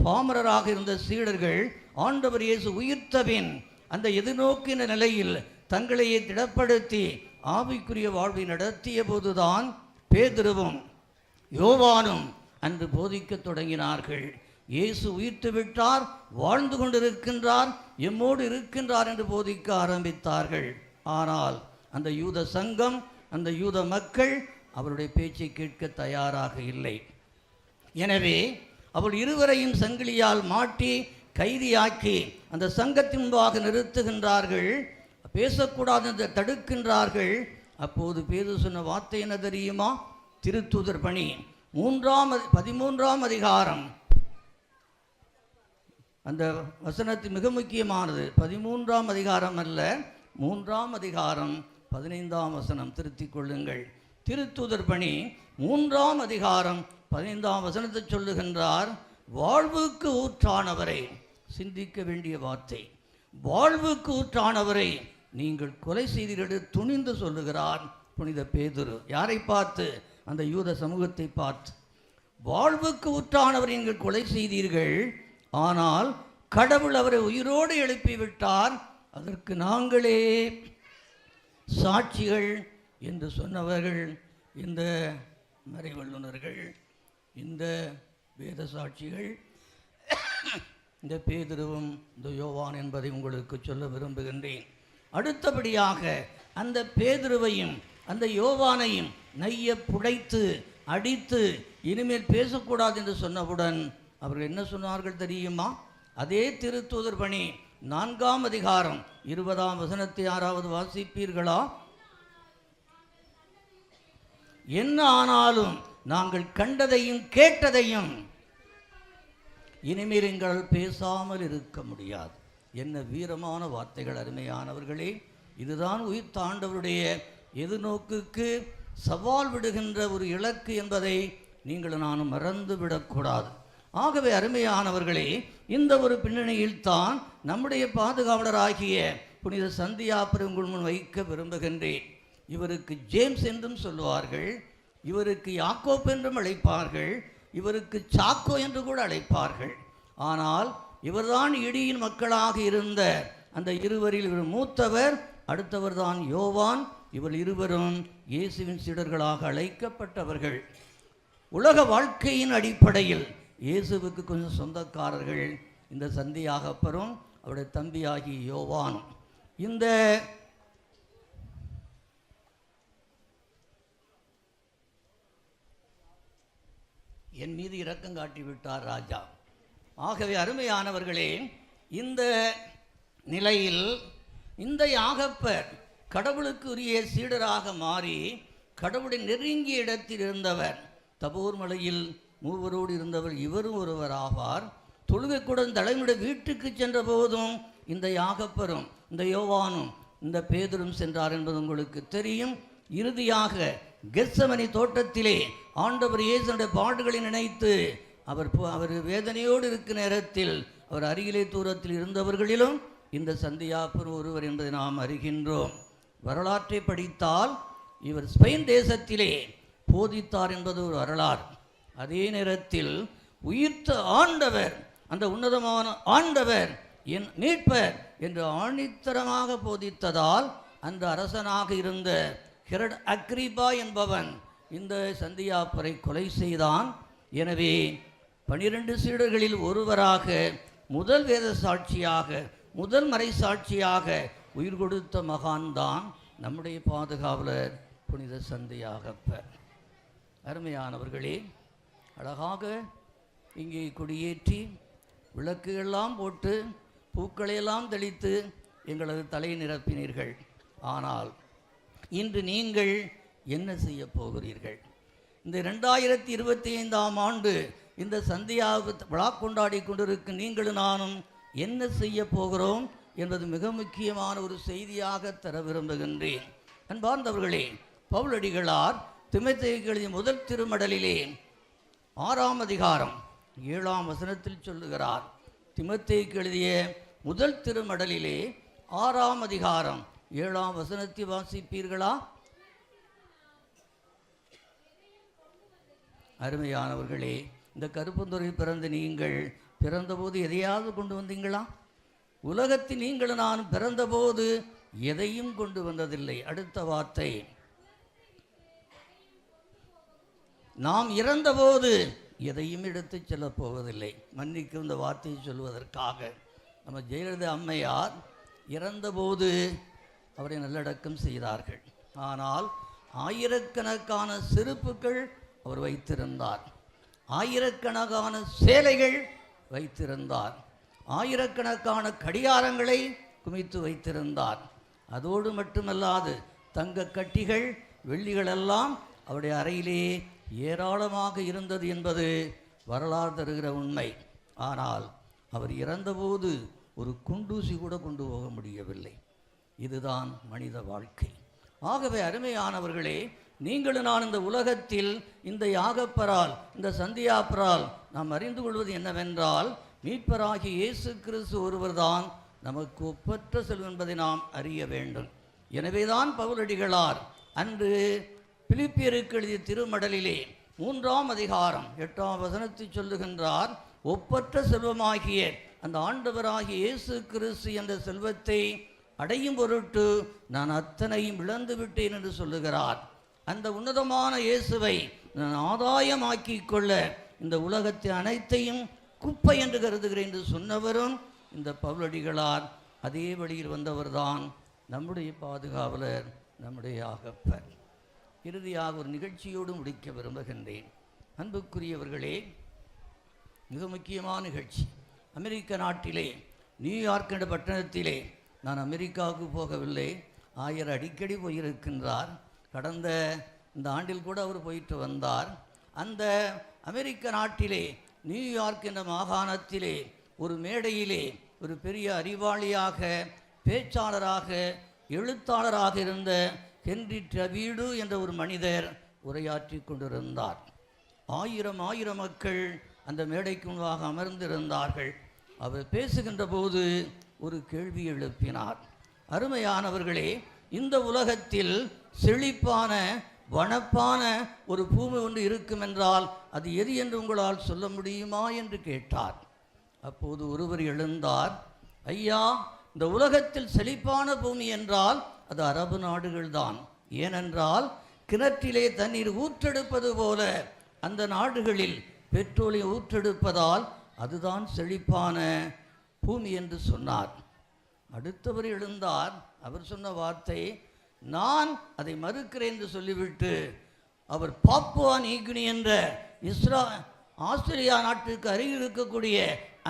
பாமரராக இருந்த சீடர்கள் ஆண்டவர் இயேசு உயிர்த்தபின் அந்த எதிர்நோக்கின நிலையில் தங்களையே திடப்படுத்தி ஆவிக்குரிய வாழ்வை நடத்திய போதுதான் பேதுருவும் யோவானும் அன்று போதிக்கத் தொடங்கினார்கள். இயேசு உயிர்த்து விட்டார், வாழ்ந்து கொண்டிருக்கின்றார், எம்மோடு இருக்கின்றார் என்று போதிக்க ஆரம்பித்தார்கள். ஆனால் அந்த யூத சங்கம், அந்த யூத மக்கள் அவருடைய பேச்சை கேட்க தயாராக இல்லை. எனவே அவள் இருவரையும் சங்கிலியால் மாட்டி கைதியாக்கி அந்த சங்கத்தின் முன்பாக நிறுத்துகின்றார்கள். பேசக்கூடாது என்று தடுக்கின்றார்கள். அப்போது பேதுரு சொன்ன வார்த்தை என்ன தெரியுமா? திருத்தூதர் பணி 13ஆம் அதிகாரம், அந்த வசனத்தில் மிக முக்கியமானது 13ஆம் அதிகாரம் அல்ல, 3ஆம் அதிகாரம் 15ஆம் வசனம். திருத்திக் கொள்ளுங்கள். திருத்தூதர் பணி 3ஆம் அதிகாரம் 15ஆம் வசனத்தை சொல்லுகின்றார். வாழ்வுக்கு ஊற்றானவரை, சிந்திக்க வேண்டிய வார்த்தை, வாழ்வுக்கு ஊற்றானவரை நீங்கள் கொலை செய்தீர்கள் துணிந்து சொல்லுகிறார் புனித பேதுரு. யாரை பார்த்து? அந்த யூத சமூகத்தை பார்த்து. வாழ்வுக்கு ஊற்றானவரை நீங்கள் கொலை செய்தீர்கள், ஆனால் கடவுள் அவரை உயிரோடு எழுப்பிவிட்டார், அதற்கு நாங்களே சாட்சிகள் என்று சொன்னவர்கள் இந்த மறைவல்லுனர்கள், இந்த வேத சாட்சிகள், இந்த பேதுருவும் இந்த யோவான் என்பதை உங்களுக்கு சொல்ல விரும்புகின்றேன். அடுத்தபடியாக அந்த பேதுருவையும் அந்த யோவானையும் நைய புடைத்து அடித்து இனிமேல் பேசக்கூடாது என்று சொன்னவுடன் அவர்கள் என்ன சொன்னார்கள் தெரியுமா? அதே திருத்தூதர் பணி 4ஆம் அதிகாரம் 20ஆம் வசனத்தை 6வது வாசிப்பீர்களா? என்ன ஆனாலும் நாங்கள் கண்டதையும் கேட்டதையும் இனிமேல் எங்களால் பேசாமல் இருக்க முடியாது. என்ன வீரமான வார்த்தைகள் அருமையானவர்களே! இதுதான் உயிர்த்த ஆண்டவருடைய எதிர்நோக்குக்கு சவால் விடுகின்ற ஒரு இலக்கு என்பதை நீங்கள் நானும் மறந்து விடக்கூடாது. ஆகவே அருமையானவர்களே, இந்த ஒரு பின்னணியில் தான் நம்முடைய பாதுகாவலராகிய புனித சந்தியாப்பரை உங்கள் முன் வைக்க விரும்புகின்றேன். இவருக்கு ஜேம்ஸ் என்றும் சொல்லுவார்கள், இவருக்கு யாக்கோப் என்றும் அழைப்பார்கள், இவருக்கு சாக்கோ என்று கூட அழைப்பார்கள். ஆனால் இவர்தான் இடியின் மக்களாக இருந்த அந்த இருவரில் இவர் மூத்தவர், அடுத்தவர் தான் யோவான். இவர் இருவரும் இயேசுவின் சீடர்களாக அழைக்கப்பட்டவர்கள். உலக வாழ்க்கையின் அடிப்படையில் இயேசுவுக்கு கொஞ்சம் சொந்தக்காரர்கள் இந்த சந்தியாகப்பரும் அவருடைய தம்பியாகி யோவானும். இந்த என் மீது இரக்கம் காட்டிவிட்டார் ராஜா. ஆகவே அருமையானவர்களே, இந்த நிலையில் இந்த யாகப்பர் கடவுளுக்குரிய சீடராக மாறி கடவுளின் நெருங்கிய இடத்தில் இருந்தவர். தபோர் மலையில் மூவரோடு இருந்தவர் இவரும் ஒருவர் ஆவார். தொழுகைக்கூடம் தலைமுடைய வீட்டுக்கு சென்ற போதும் இந்த யாகப்பரும் இந்த யோவானும் இந்த பேதுரும் சென்றார் என்பது உங்களுக்கு தெரியும். இறுதியாக கெத்சமனி தோட்டத்திலே ஆண்டவர் இயேசுவின் பாடுகளை நினைத்து அவர் வேதனையோடு இருக்கும் நேரத்தில் அவர் அருகிலே தூரத்தில் இருந்தவர்களிலும் இந்த சந்தியாப்பர் ஒருவர் என்பதை நாம் அறிகின்றோம். வரலாற்றை படித்தால் இவர் ஸ்பெயின் தேசத்திலே போதித்தார் என்பது ஒரு வரலாறு. அதே நேரத்தில் உயிர்த்த ஆண்டவர், அந்த உன்னதமான ஆண்டவர் என் மீட்பர் என்று ஆணித்தரமாக போதித்ததால் அந்த அரசனாக இருந்த ஹெரோட் அக்ரிப்பா என்பவன் இந்த சந்தியாப்பரை கொலை செய்தான். எனவே 12 சீடர்களில் ஒருவராக, முதல் வேத சாட்சியாக, முதல் மறை சாட்சியாக உயிர் கொடுத்த மகான்தான் நம்முடைய பாதுகாவலர் புனித சந்தியாகப்பர். அருமையானவர்களே, அழகாக இங்கே கொடியேற்றி விளக்குகள்லாம் போட்டு பூக்களையெல்லாம் தெளித்து எங்களது தலை நிரப்பினீர்கள். ஆனால் இன்று நீங்கள் என்ன செய்ய போகிறீர்கள்? இந்த 2025ஆம் ஆண்டு இந்த சந்தியாக விழா கொண்டாடி கொண்டிருக்கும் நீங்களும் நானும் என்ன செய்ய போகிறோம் என்பது மிக முக்கியமான ஒரு செய்தியாக தர விரும்புகின்றேன். அன்பார்ந்தவர்களே, பவுலடிகளார் தீமோத்தேயுக்கு எழுதிய முதல் திருமடலிலே 6ஆம் அதிகாரம் 7ஆம் வசனத்தில் சொல்லுகிறார். தீமோத்தேயுக்கு எழுதிய முதல் திருமடலிலே 6ஆம் அதிகாரம் 7ஆம் வசனத்தை வாசிப்பீர்களா? அருமையானவர்களே, இந்த கருப்பந்துறையில் பிறந்த நீங்கள் பிறந்தபோது எதையாவது கொண்டு வந்தீங்களா? உலகத்தில் நீங்கள் நான் பிறந்தபோது எதையும் கொண்டு வந்ததில்லை. அடுத்த வார்த்தை, நாம் இறந்தபோது எதையும் எடுத்து செல்லப் போவதில்லை. மன்னிக்கும் இந்த வார்த்தையை சொல்வதற்காக. நம்ம ஜெயலலிதா அம்மையார் இறந்தபோது அவரை நல்லடக்கம் செய்தார்கள். ஆனால் ஆயிரக்கணக்கான செருப்புகள் அவர் வைத்திருந்தார், ஆயிரக்கணக்கான சேலைகள் வைத்திருந்தார், ஆயிரக்கணக்கான கடிகாரங்களை குமித்து வைத்திருந்தார். அதோடு மட்டுமல்லாது தங்க கட்டிகள், வெள்ளிகளெல்லாம் அவருடைய அறையிலே ஏராளமாக இருந்தது என்பது வரலாறு தருகிற உண்மை. ஆனால் அவர் இறந்தபோது ஒரு குண்டூசி கூட கொண்டு போக முடியவில்லை. இதுதான் மனித வாழ்க்கை. ஆகவே அருமையானவர்களே, நீங்களும் நான் இந்த உலகத்தில் இந்த யாகப்பரால், இந்த சந்தியாப்பரால் நாம் அறிந்து கொள்வது என்னவென்றால், மீட்பராகிய இயேசு கிறிஸ்து ஒருவர்தான் நமக்கு ஒப்பற்ற செல்வம் என்பதை நாம் அறிய வேண்டும். எனவேதான் பவுலடிகளார் அன்று பிலிப்பியருக்கு எழுதிய திருமடலிலே 3ஆம் அதிகாரம் 8ஆம் வசனத்தை சொல்லுகின்றார், ஒப்பற்ற செல்வமாகிய அந்த ஆண்டவராகிய இயேசு கிறிஸ்து என்ற செல்வத்தை அடையும் பொருட்டு நான் அத்தனையும் இழந்து விட்டேன் என்று சொல்லுகிறார். அந்த உன்னதமான இயேசுவை நான் ஆதாயமாக்கி கொள்ள இந்த உலகத்தை அனைத்தையும் குப்பை என்று கருதுகிறேன் என்று சொன்னவரும் இந்த பவுலடிகளார். அதே வழியில் வந்தவர்தான் நம்முடைய பாதுகாவலர், நம்முடைய யாகப்பர். இறுதியாக ஒரு நிகழ்ச்சியோடு முடிக்க விரும்புகின்றேன். அன்புக்குரியவர்களே, மிக முக்கியமான நிகழ்ச்சி. அமெரிக்க நாட்டிலே நியூயார்க் என்ற பட்டணத்திலே, நான் அமெரிக்காவுக்கு போகவில்லை, ஆயர் அடிக்கடி போயிருக்கின்றார். கடந்த இந்த ஆண்டில் கூட அவர் போயிட்டு வந்தார். அந்த அமெரிக்க நாட்டிலே நியூயார்க் என்ற மாகாணத்திலே ஒரு மேடையிலே ஒரு பெரிய அறிவாளியாக, பேச்சாளராக, எழுத்தாளராக இருந்த ஹென்றி டபீடு என்ற ஒரு மனிதர் உரையாற்றி கொண்டிருந்தார். ஆயிரம் மக்கள் அந்த மேடைக்கு முன்பாக அமர்ந்திருந்தார்கள். அவர் பேசுகின்ற போது ஒரு கேள்வி எழுப்பினார். அருமையானவர்களே, இந்த உலகத்தில் செழிப்பான வனப்பான ஒரு பூமி ஒன்று இருக்கும் என்றால் அது எது என்று உங்களால் சொல்ல முடியுமா என்று கேட்டார். அப்போது ஒருவர் எழுந்தார், ஐயா, இந்த உலகத்தில் செழிப்பான பூமி என்றால் அது அரபு நாடுகள்தான். ஏனென்றால் கிணற்றிலே தண்ணீர் ஊற்றெடுப்பது போல அந்த நாடுகளில் பெட்ரோலை ஊற்றெடுப்பதால் அதுதான் செழிப்பான பூமி என்று சொன்னார். அடுத்தவர் எழுந்தார். அவர் சொன்ன வார்த்தை, நான் அதை மறுக்கிறேன் என்று சொல்லிவிட்டு அவர் பாப்புவா நியூகினி என்ற ஆஸ்திரேலியா நாட்டுக்கு அருகில் இருக்கக்கூடிய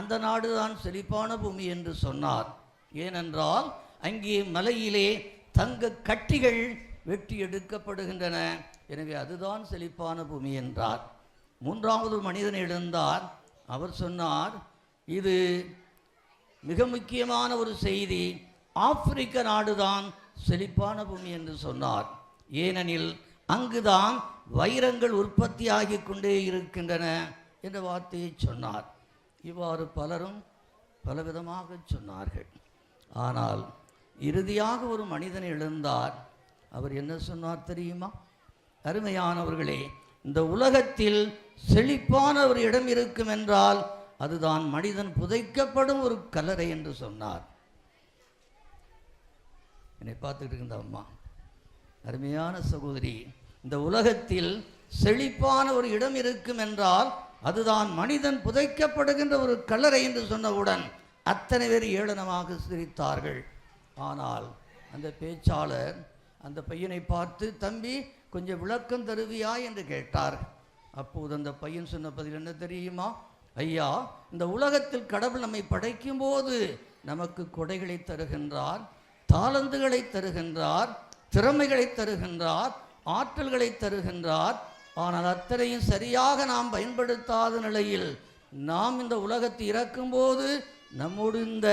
அந்த நாடுதான் செழிப்பான பூமி என்று சொன்னார். ஏனென்றால் அங்கே மலையிலே தங்க கட்டிகள் வெட்டி எடுக்கப்படுகின்றன, எனவே அதுதான் செழிப்பான பூமி என்றார். மூன்றாவது மனிதன் எழுந்தார். அவர் சொன்னார், இது மிக முக்கியமான ஒரு செய்தி, ஆப்பிரிக்க நாடுதான் செழிப்பான பூமி என்று சொன்னார். ஏனெனில் அங்குதான் வைரங்கள் உற்பத்தியாகி கொண்டே இருக்கின்றன என்ற வார்த்தையை சொன்னார். இவ்வாறு பலரும் பலவிதமாக சொன்னார்கள். ஆனால் இறுதியாக ஒரு மனிதன் எழுந்தார். அவர் என்ன சொன்னார் தெரியுமா? அருமையானவர்களே, இந்த உலகத்தில் செழிப்பான ஒரு இடம் இருக்கும் என்றால் அதுதான் மனிதன் புதைக்கப்படும் ஒரு கல்லறை என்று சொன்னார். என்னை பார்த்துக்கிட்டு இருந்த அம்மா, அருமையான சகோதரி, இந்த உலகத்தில் செழிப்பான ஒரு இடம் இருக்கும் என்றால் அதுதான் மனிதன் புதைக்கப்படுகின்ற ஒரு கல்லறை என்று சொன்னவுடன் அத்தனை பேர் ஏளனமாக சிரித்தார்கள். ஆனால் அந்த பேச்சாளர் அந்த பையனை பார்த்து, தம்பி கொஞ்சம் விளக்கம் தருவியா என்று கேட்டார். அப்போது அந்த பையன் சொன்ன பதில் என்ன தெரியுமா? ஐயா, இந்த உலகத்தில் கடவுள் நம்மை படைக்கும் போது நமக்கு கொடைகளை தருகின்றார், தாளந்துகளை தருகின்றார், திறமைகளை தருகின்றார், ஆற்றல்களை தருகின்றார். ஆனால் அத்தனையும் சரியாக நாம் பயன்படுத்தாத நிலையில் நாம் இந்த உலகத்தை இறக்கும்போது நம்மோடு இந்த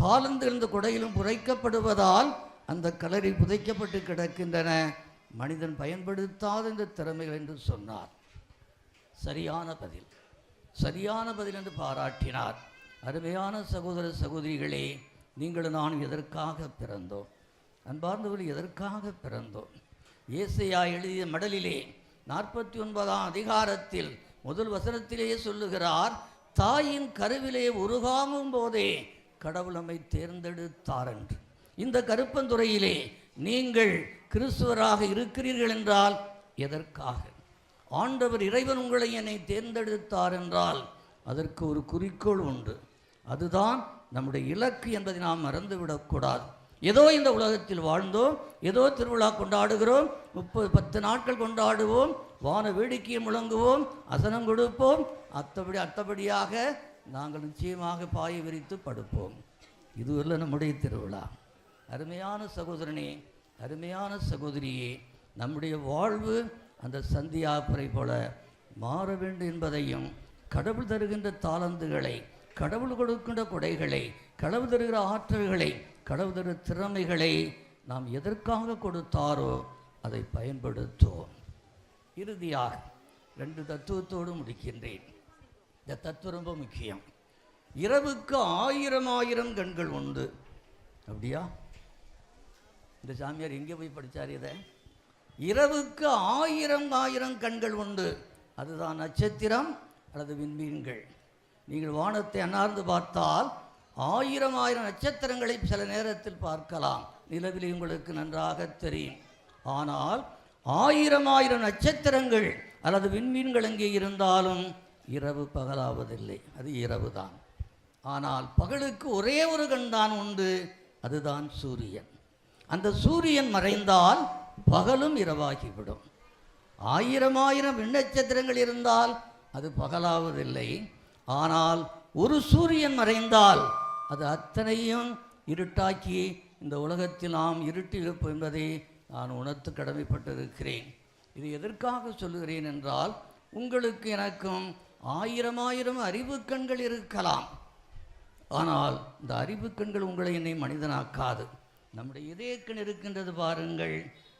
தாளந்துகள் இந்த கொடையிலும் புதைக்கப்படுவதால் அந்த கலரி புதைக்கப்பட்டு கிடக்கின்றன, மனிதன் பயன்படுத்தாத இந்த திறமைகள் என்று சொன்னார். சரியான பதில், சரியான பதில் என்று பாராட்டினார். அருமையான சகோதர சகோதரிகளே, நீங்கள் நான் எதற்காக பிறந்தோம்? அன்பார்ந்தவர்கள், எதற்காக பிறந்தோம்? ஏசையா எழுதிய மடலிலே 49ஆம் அதிகாரத்தில் முதல் வசனத்திலேயே சொல்லுகிறார், தாயின் கருவிலே உருகாமும் போதே கடவுள் நம்மை தேர்ந்தெடுத்தார் என்று. இந்த கருப்பந்துறையிலே நீங்கள் கிறிஸ்துவராக இருக்கிறீர்கள் என்றால் எதற்காக? ஆண்டவர் இறைவன் உங்களை என்னை தேர்ந்தெடுத்தார் என்றால் அதற்கு ஒரு குறிக்கோள் உண்டு. அதுதான் நம்முடைய இலக்கு என்பதை நாம் மறந்துவிடக்கூடாது. ஏதோ இந்த உலகத்தில் வாழ்ந்தோம், ஏதோ திருவிழா கொண்டாடுகிறோம், 10 நாட்கள் கொண்டாடுவோம், வான வேடிக்கையை முழங்குவோம், அசனம் கொடுப்போம், அத்தபடியாக நாங்கள் நிச்சயமாக பாயை விரித்து படுப்போம். இதுவல்ல நம்முடைய திருவிழா. அருமையான சகோதரனே, அருமையான சகோதரியே, நம்முடைய வாழ்வு அந்த சந்தியாப்பரை போல மாற வேண்டும் என்பதையும், கடவுள் தருகின்ற தாளந்துகளை, கடவுள் கொடுக்கின்ற கொடைகளை, கடவுள் தருகிற ஆற்றல்களை, கடவுள் தருகிற திறமைகளை நாம் எதற்காக கொடுத்தாரோ அதை பயன்படுத்துவோம். இறுதியாக 2 தத்துவத்தோடு முடிக்கின்றேன். இந்த தத்துவம் ரொம்ப முக்கியம். இரவுக்கு 1000 கண்கள் உண்டு. அப்படியா? இந்த சாமியார் எங்கே போய் படித்தார் இதை? இரவுக்கு 1000 கண்கள் உண்டு. அதுதான் நட்சத்திரம் அல்லது விண்மீன்கள். நீங்கள் வானத்தை அண்ணார்ந்து பார்த்தால் 1000 நட்சத்திரங்களை சில நேரத்தில் பார்க்கலாம். நிலவில் உங்களுக்கு நன்றாக தெரியும். ஆனால் 1000 நட்சத்திரங்கள் அல்லது விண்மீன்கள் எங்கே இருந்தாலும் இரவு பகலாவதில்லை, அது இரவு தான். ஆனால் பகலுக்கு ஒரே ஒரு கண் தான் உண்டு, அதுதான் சூரியன். அந்த சூரியன் மறைந்தால் பகலும் இரவாகிவிடும். 1000 விண்ணட்சத்திரங்கள் இருந்தால் அது பகலாவதில்லை. ஆனால் ஒரு சூரியன் மறைந்தால் அது அத்தனையும் இருட்டாக்கி இந்த உலகத்தில் நாம் இருட்டி இருப்போம் என்பதை நான் உணர்த்து கடமைப்பட்டிருக்கிறேன். இது எதற்காக சொல்லுகிறேன் என்றால், உங்களுக்கு எனக்கும் 1000 அறிவு கண்கள் இருக்கலாம். ஆனால் இந்த அறிவு கண்கள் உங்களை என்னை மனிதனாக்காது. நம்முடைய இதயக்கண் இருக்கின்றது பாருங்கள்,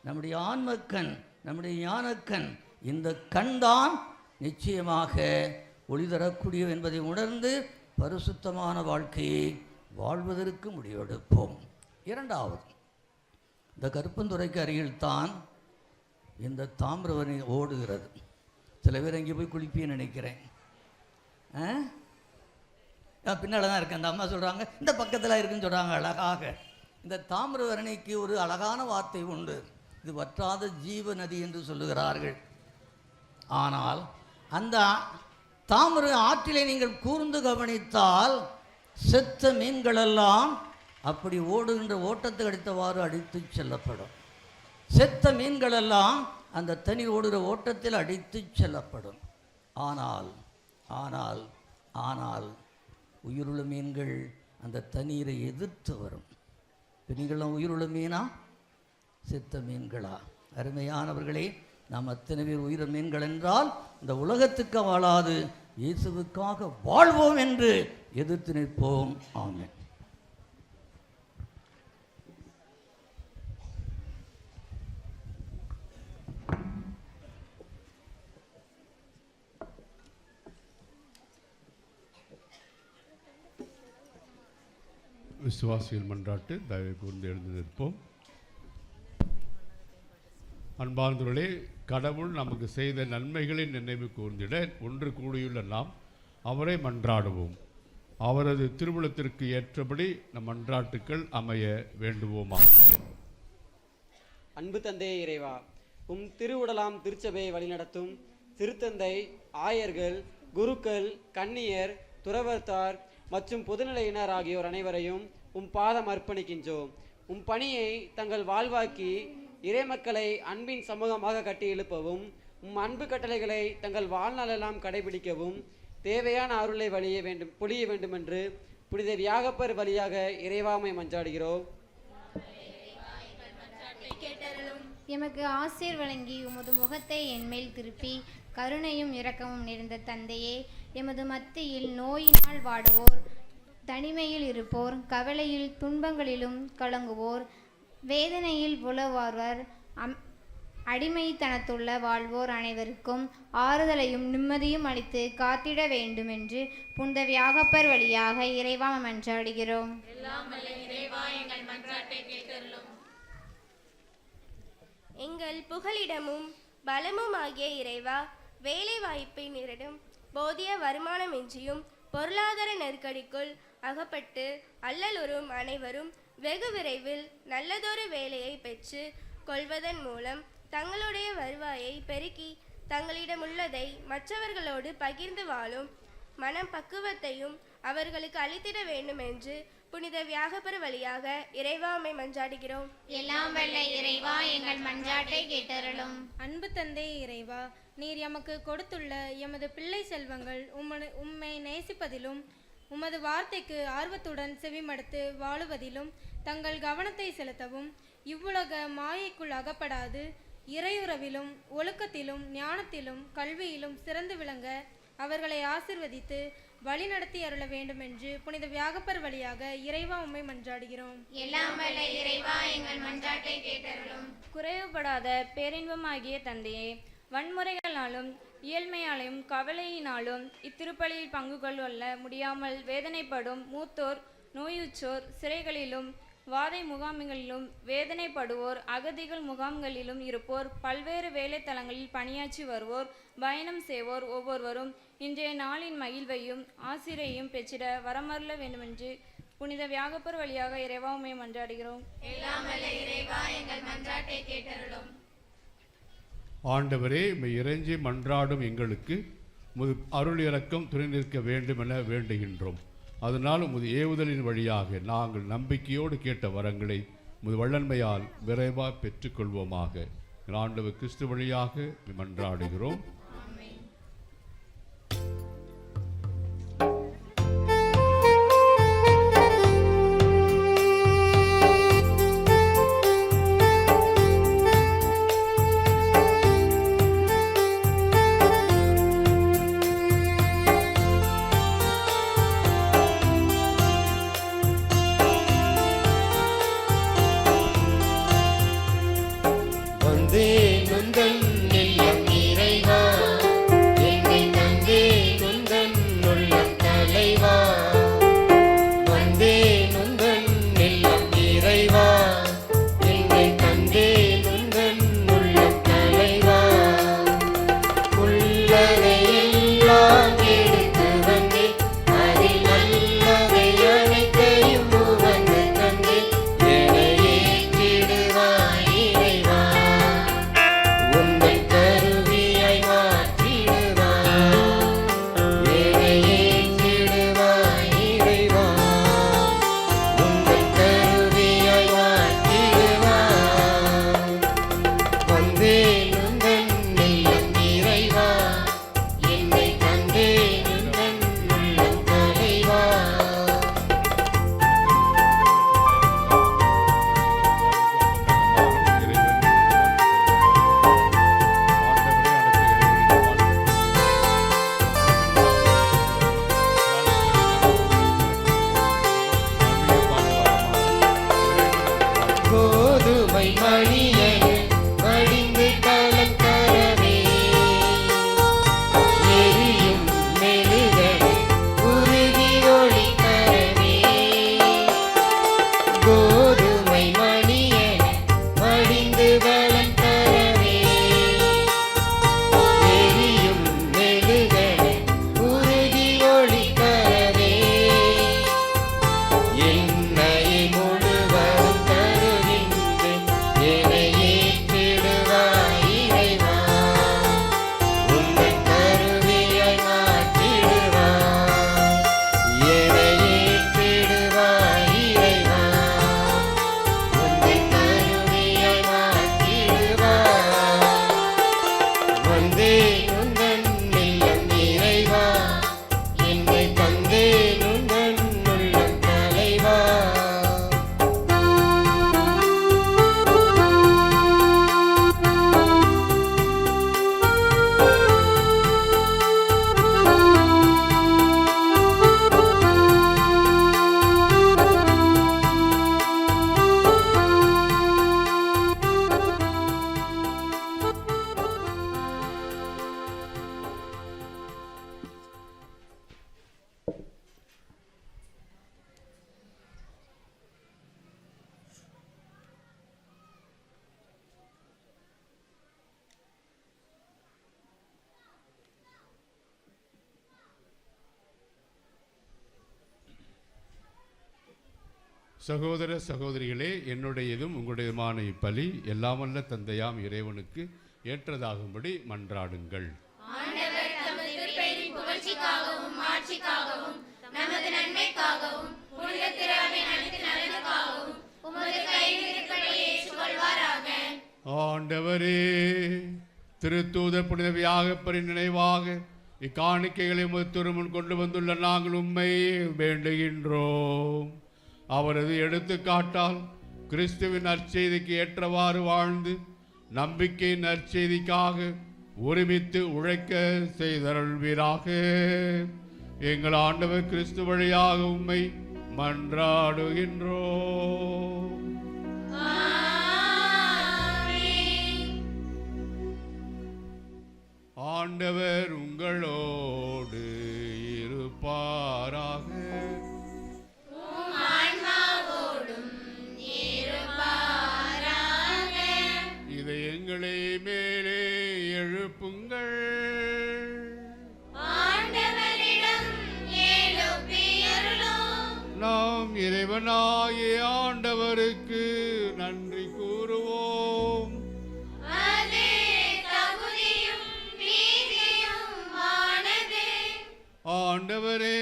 நம்முடைய ஆன்மக்கண், நம்முடைய ஞானக்கண். இந்த கண் தான் நிச்சயமாக ஒளி தரக்கூடிய என்பதை உணர்ந்து பரிசுத்தமான வாழ்க்கையை வாழ்வதற்கு முடிவெடுப்போம். 2வது, இந்த கருப்பந்துறைக்கு அருகில்தான் இந்த தாமிரபரணி ஓடுகிறது. சில பேர் அங்கே போய் குளிப்பேன்னு நினைக்கிறேன். பின்னால் தான் இருக்கு. அந்த அம்மா சொல்கிறாங்க இந்த பக்கத்தில் இருக்குன்னு சொல்கிறாங்க அழகாக. இந்த தாமிரபரணிக்கு ஒரு அழகான வார்த்தை உண்டு, இது வற்றாத ஜீவ நதி என்று சொல்லுகிறார்கள். ஆனால் அந்த தாமிர ஆற்றிலே நீங்கள் கூர்ந்து கவனித்தால் செத்த மீன்களெல்லாம் அப்படி ஓடுகின்ற ஓட்டத்தை அடித்தவாறு அடித்து செல்லப்படும். செத்த மீன்களெல்லாம் அந்த தண்ணீர் ஓடுகிற ஓட்டத்தில் அடித்து செல்லப்படும். ஆனால் ஆனால் ஆனால் உயிருள்ள மீன்கள் அந்த தண்ணீரை எதிர்த்து வரும். நீங்களாம் உயிருள்ள மீனா செத்த மீன்களா? அருமையானவர்களே, நாம் அத்தனை பேர் உயிர மீன்கள் என்றால் இந்த உலகத்துக்கு வாழாது இயேசுவுக்காக வாழ்வோம் என்று எதிர்த்து நிற்போம். ஆமென். விசுவாசிகள் மன்றாட்டு தயவு கூர்ந்து எழுந்து நிற்போம். அன்பார்ந்தவர்களே, கடவுள் நமக்கு செய்த நன்மைகளை நினைவு கூர்ந்திட ஒன்று கூடியுள்ள நாம் அவரை மன்றாடுவோம். அவரது திருவுளத்திற்கு ஏற்றபடி நம் மன்றாட்டுக்கள் அமைய வேண்டுவோமாக. அன்பு தந்தையே இறைவா, உம் திருவுடலாம் திருச்சபையை வழிநடத்தும் திருத்தந்தை, ஆயர்கள், குருக்கள், கன்னியர், துறவர்த்தார் மற்றும் பொதுநிலையினர் ஆகியோர் அனைவரையும் உம் பாதம் அர்ப்பணிக்கின்றோம். உம் பணியை தங்கள் வாழ்வாக்கி இறைமக்களை அன்பின் சமூகமாக கட்டி எழுப்பவும், உம் அன்பு கட்டளைகளை தங்கள் வாழ்நாளெல்லாம் கடைபிடிக்கவும் தேவையான அருளை பொழிய வேண்டும் என்று புனித வியாகப்பர் வழியாக இறைவாமை மன்றாடுகிறோம். எமக்கு ஆசீர் வழங்கி உமது முகத்தை என்மேல் திருப்பி கருணையும் இரக்கமும் நிறைந்த தந்தையே, எமது மத்தியில் நோயினால் வாடுவோர், தனிமையில் இருப்போர், கவலையில் துன்பங்களிலும் கலங்குவோர், வேதனையில் உளவார்வர், அடிமைத்தனத்துள்ள வாழ்வோர் அனைவருக்கும் ஆறுதலையும் நிம்மதியும் அளித்து காத்திட வேண்டும் என்று புனித வியாகப்பர் வழியாக இறைவா மன்றாடுகிறோம். எங்கள் புகலிடமும் பலமும் ஆகிய இறைவா, வேலை வாய்ப்பை நிரடும் போதிய வருமானமின்றியும் பொருளாதார நெருக்கடிக்குள் அகப்பட்டு அல்லலுறும் அனைவரும் வெகு விரைவில் நல்லதொரு வேலையை பெற்று கொள்வதன் மூலம் தங்களுடைய வருவாயை பெருக்கி தங்களிடமுள்ளதை மற்றவர்களோடு பகிர்ந்து வாழும் மனம் பக்குவத்தையும் அவர்களுக்கு அளித்திட வேண்டும் என்று புனித வியாகப்பர் வழியாக இறைவாமை மன்றாடுகிறோம். எல்லாம் வல்ல இறைவா, எங்கள் மன்றாட்டை கேட்டருளும். அன்பு தந்தை இறைவா, நீர் எமக்கு கொடுத்துள்ள எமது பிள்ளை செல்வங்கள் உம்மை நேசிப்பதிலும் உமது வார்த்தைக்கு ஆர்வத்துடன் செவிமடுத்து வாழுவதிலும் தங்கள் கவனத்தை செலுத்தவும், இவ்வுலக மாயைக்குள் அகப்படாது இறையுறவிலும் ஒழுக்கத்திலும் ஞானத்திலும் கல்வியிலும் சிறந்து விளங்க அவர்களை ஆசிர்வதித்து வழி நடத்தி அருள வேண்டும் என்று புனித வியாகப்பர் வழியாக இறைவா உம்மை மன்றாடுகிறோம். எல்லாம் வல்ல இறைவா, எங்கள் மன்றாட்டை கேட்டருளும். குறைவுபடாத பேரின்பமாகிய தந்தையே, வன்முறைகளாலும் இயல்மையாலும் கவலையினாலும் இத்திருப்பலியில் பங்கு கொள்ள முடியாமல் வேதனைப்படும் மூத்தோர், நோயுற்றோர், சிறைகளிலும் வாதை முகாம்களிலும் வேதனைப்படுவோர், அகதிகள் முகாம்களிலும் இருப்போர், பல்வேறு வேலைத்தலங்களில் பணியாற்றி வருவோர், பயணம் செய்வோர் ஒவ்வொருவரும் இன்றைய நாளின் மகிழ்வையும் ஆசிரியையும் பெற்றிட வரமருள வேண்டுமென்று புனித வியாகப்பர் வழியாக இறைவா உம்மை மன்றாடுகிறோம். எல்லாம் வல்ல இறைவா, எங்கள் மன்றாட்டை கேட்டருளும். ஆண்டவரே, இறைஞ்சி மன்றாடும் எங்களுக்கு முது அருள் இரக்கம் துணை நிற்க வேண்டும் என வேண்டுகின்றோம். அதனால் உமது ஏவுதலின் வழியாக நாங்கள் நம்பிக்கையோடு கேட்ட வரங்களை உமது வல்லன்மையால் விரைவாக பெற்றுக்கொள்வோமாக. ஆண்டவர் கிறிஸ்து வழியாக மன்றாடுகிறோம். வந்தேன் உந்தன் இல்லம் இறைவா, சகோதர சகோதரிகளே, என்னுடையதும் உங்களுடையதுமான இப்பலி எல்லாம் வல்ல தந்தையாம் இறைவனுக்கு ஏற்றதாகும்படி மன்றாடுங்கள். ஆண்டவரே, திருத்தூதர் புனித வியாகப்பரின் நினைவாக இக்காணிக்கைகளை திருமுன் கொண்டு வந்துள்ள நாங்கள் உம்மை வேண்டுகின்றோம். அவரது எடுத்துக்காட்டால் கிறிஸ்துவின் நற்செய்திக்கு ஏற்றவாறு வாழ்ந்து நம்பிக்கையின் நற்செய்திக்காக ஒருமித்து உழைக்க செய்தருள்வீராக. எங்கள் ஆண்டவர் கிறிஸ்து வழியாக உம்மை மன்றாடுகின்றோம். ஆண்டவர் உங்களோடு இருப்பாராக. இதை எங்களை மேலே எழுப்புங்கள். நாம் இறைவனாகிய ஆண்டவருக்கு நன்றி கூறுவோம். ஆண்டவரே,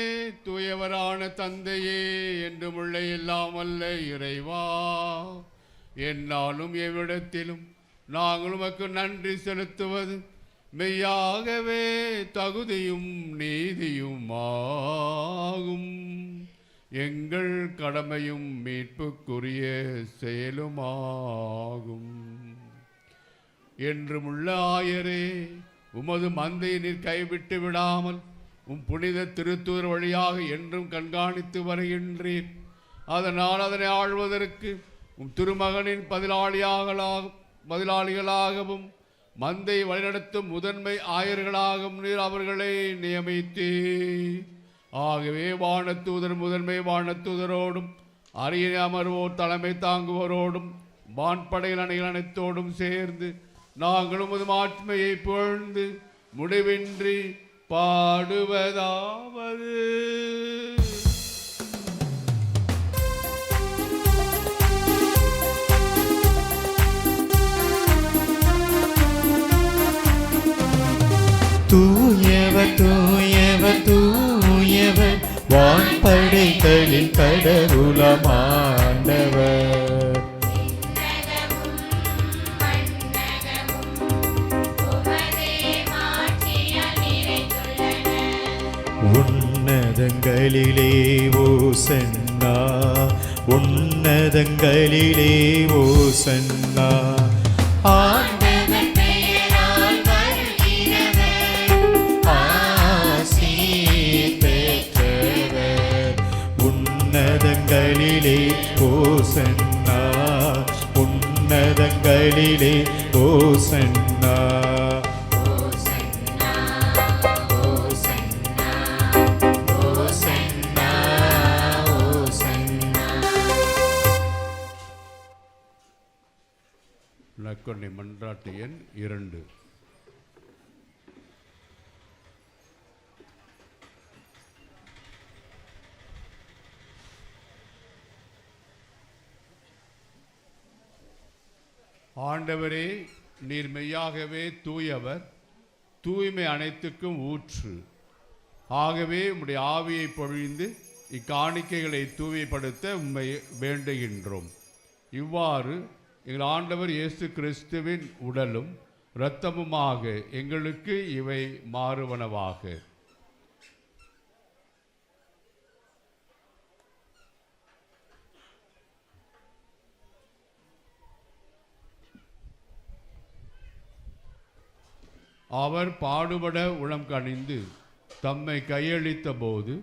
தூயவரான தந்தையே, என்றும் உள்ள எல்லாம் வல்ல இறைவா, என்னாலும் எவ்விடத்திலும் நாங்கள் உமக்கு நன்றி செலுத்துவது மெய்யாகவே தகுதியும் நீதியும் ஆகும். எங்கள் கடமையும் மீட்புக்குரிய செயலுமாகும். என்றும் உள்ள ஆயரே, உமது மந்தையை நீர் கைவிட்டு விடாமல் உம் புனித திருத்தூதர் வழியாக என்றும் கண்காணித்து வருகின்றீர். அதனால் அதனை ஆள்வதற்கு உம் திருமகனின் பதிலாளிகளாகவும் மந்தை வழிநடத்தும் முதன்மை ஆயர்களாகவும் நீர் அவர்களை நியமித்தீர். ஆகவே வானத்தூதர் முதன்மை வானத்தூதரோடும் அரியணை அமர்வோர் தலைமை தாங்குவோரோடும் வான்படைகள் அணிகள் அனைத்தோடும் சேர்ந்து நாங்களும் உமது ஆட்சிமையை புகழ்ந்து முடிவின்றி பாடுவதாவது. தூயவர் தூயவர் தூயவர், வான்படைகளின் கடவுளமாண்டவர். உன்னதங்களிலே ஓசன்னா, உன்னதங்களிலே ஓசன்னா. ஆண்டவர் பெயரால் வருகிறவர், ஆசி பெற்றவர். உன்னதங்களிலே ஓசன்னா, உன்னதங்களிலே ஓசன்னா. நற்கருணை மன்றாட்டு எண் 2. ஆண்டவரே, நீர் மெய்யாகவே தூயவர், தூய்மை அனைத்துக்கும் ஊற்று. ஆகவே உம்முடைய ஆவியை பொழிந்து இக்காணிக்கைகளை தூய்மைப்படுத்த உம்மை வேண்டுகின்றோம். இவ்வாறு எங்கள் ஆண்டவர் இயேசு கிறிஸ்துவின் உடலும் இரத்தமுமாக எங்களுக்கு இவை மாறுவனவாக. அவர் பாடுபட உளம் கனிந்து தம்மை கையளித்த போது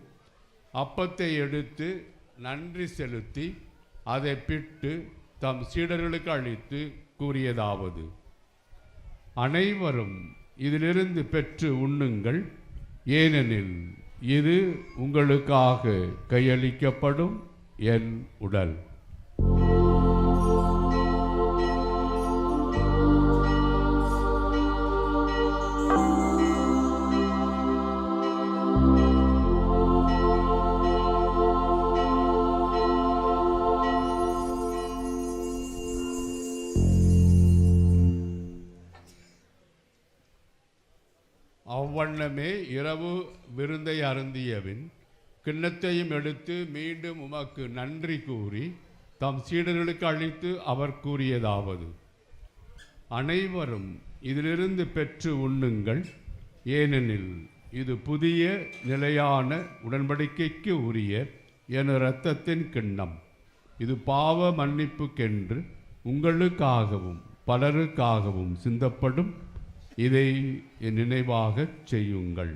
அப்பத்தை எடுத்து நன்றி செலுத்தி அதை பிட்டு தம் சீடர்களுக்கு அளித்து கூறியதாவது: அனைவரும் இதிலிருந்து பெற்று உண்ணுங்கள், ஏனெனில் இது உங்களுக்காக கையளிக்கப்படும் என் உடல். அவ்வண்ணமே இரவு விருந்தை அருந்தியபின் கிண்ணத்தையும் எடுத்து மீண்டும் உமக்கு நன்றி கூறி தம் சீடர்களுக்கு அளித்து அவர் கூறியதாவது: அனைவரும் இதிலிருந்து பெற்று உண்ணுங்கள், ஏனெனில் இது புதிய நிலையான உடன்படிக்கைக்கு உரிய என் இரத்தத்தின் கிண்ணம். இது பாவ மன்னிப்புக்கென்று உங்களுக்காகவும் பலருக்காகவும் சிந்தப்படும். இதை என் நினைவாகச் செய்யுங்கள்.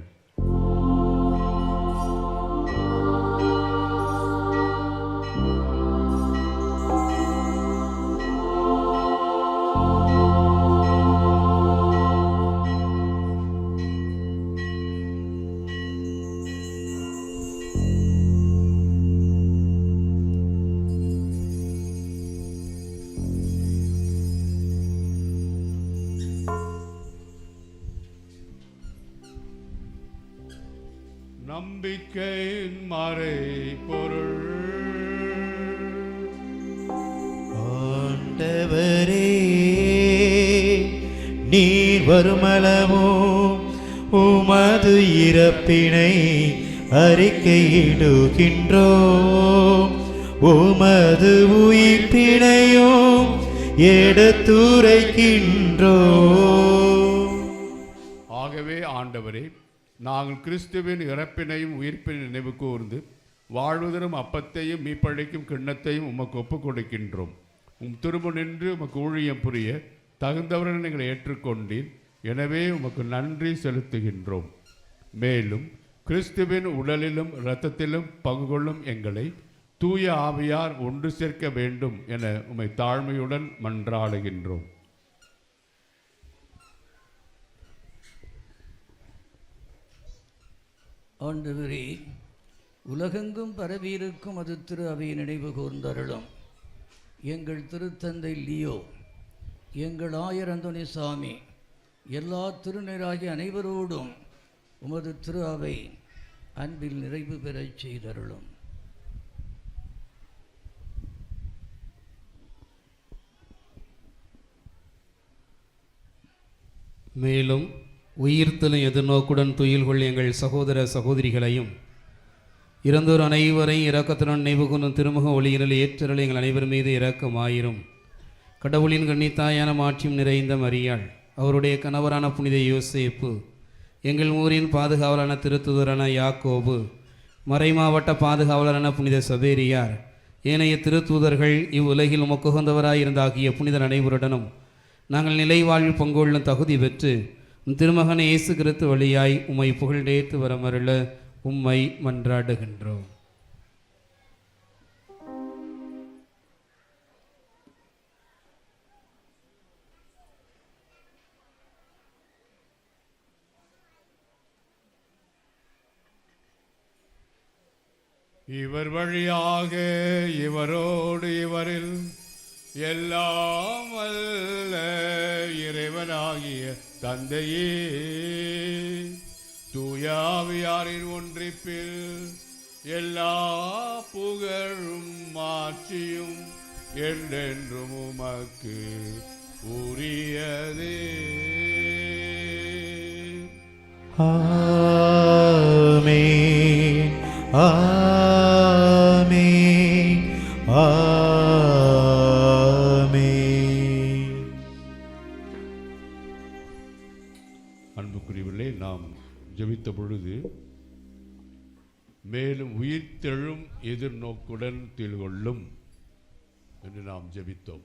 நம்பிக்கையின் மறை பொருள். ஆண்டவரே, நீர் வருமளவும் உமது இறப்பினை அறிக்கையிடுகின்றோம், உமது உயிர்ப்பினையும் எடுத்துரைக்கின்றோம். ஆகவே ஆண்டவரே, நாங்கள் கிறிஸ்துவின் இறப்பினையும் உயிர்ப்பினை நினைவு கூர்ந்து வாழ்வதரும் அப்பத்தையும் மீப்பழிக்கும் கிண்ணத்தையும் உமக்கு ஒப்புக் கொடுக்கின்றோம். திரும்ப நின்று உமக்கு ஊழியம் புரிய தகுந்தவர்கள் நீங்கள் ஏற்றுக்கொண்டீர். எனவே உமக்கு நன்றி செலுத்துகின்றோம். மேலும் கிறிஸ்துவின் உடலிலும் இரத்தத்திலும் பங்கு கொள்ளும் எங்களை தூய ஆவியார் ஒன்று சேர்க்க வேண்டும் என உம்மை தாழ்மையுடன் மன்றாடுகின்றோம். ஆண்டவரே, உலகெங்கும் பரவியிருக்கும் அது திரு அவையை நினைவு கூர்ந்தருளும். எங்கள் திருத்தந்தை லியோ, எங்கள் ஆயர் அந்தோனி சாமி, எல்லா திருநீராகிய அனைவரோடும் உமது திரு அவை அன்பில் நிறைவு பெறச் செய்தருளும். மேலும் உயிர்த்தலும் எதிர்நோக்குடன் துயில்கொள் எங்கள் சகோதர சகோதரிகளையும் இறந்தோர் அனைவரையும் இரக்கத்துடன் நினைவுகூர்ந்தும் திருமுக ஒளியினில் ஏற்றருள் எங்கள் அனைவர் மீது இரக்கமாயிரும். கடவுளின் கன்னித்தாயான மாட்சியும் நிறைந்த மரியாள், அவருடைய கணவரான புனித யோசேப்பு, எங்கள் ஊரின் பாதுகாவலான திருத்துதரான யாக்கோபு, மறைமாவட்ட பாதுகாவலரான புனித சபேரியார், ஏனைய திருத்தூதர்கள், இவ்வுலகில் உமக்குகந்தவராயிருந்தாகிய புனிதர் அனைவருடனும் நாங்கள் நிலை வாழ்வில் பங்கொள்ளும் தகுதி பெற்று திருமகன் இயேசு கிறிஸ்து வழியாய் உம்மை புகழ்ந்தேத்து வரமருள உம்மை மன்றாடுகின்றோம். இவர் வழியாக இவரோடு இவரில் எல்லாம் வல்ல இறைவனாகிய தந்தையே, தூய ஆவியாரின் ஒன்றிப்பில் எல்லா புகழும் மாட்சியும் என்றென்றும் உமக்கு உரியதே. ஆமென், ஆமென், ஆமென். அன்புக்குரியவர்களே, நாம் ஜெபித்த பொழுது மேலும் உயிர்த்தெழும் எதிர்நோக்குடன் திகழும் என்று நாம் ஜெபித்தோம்.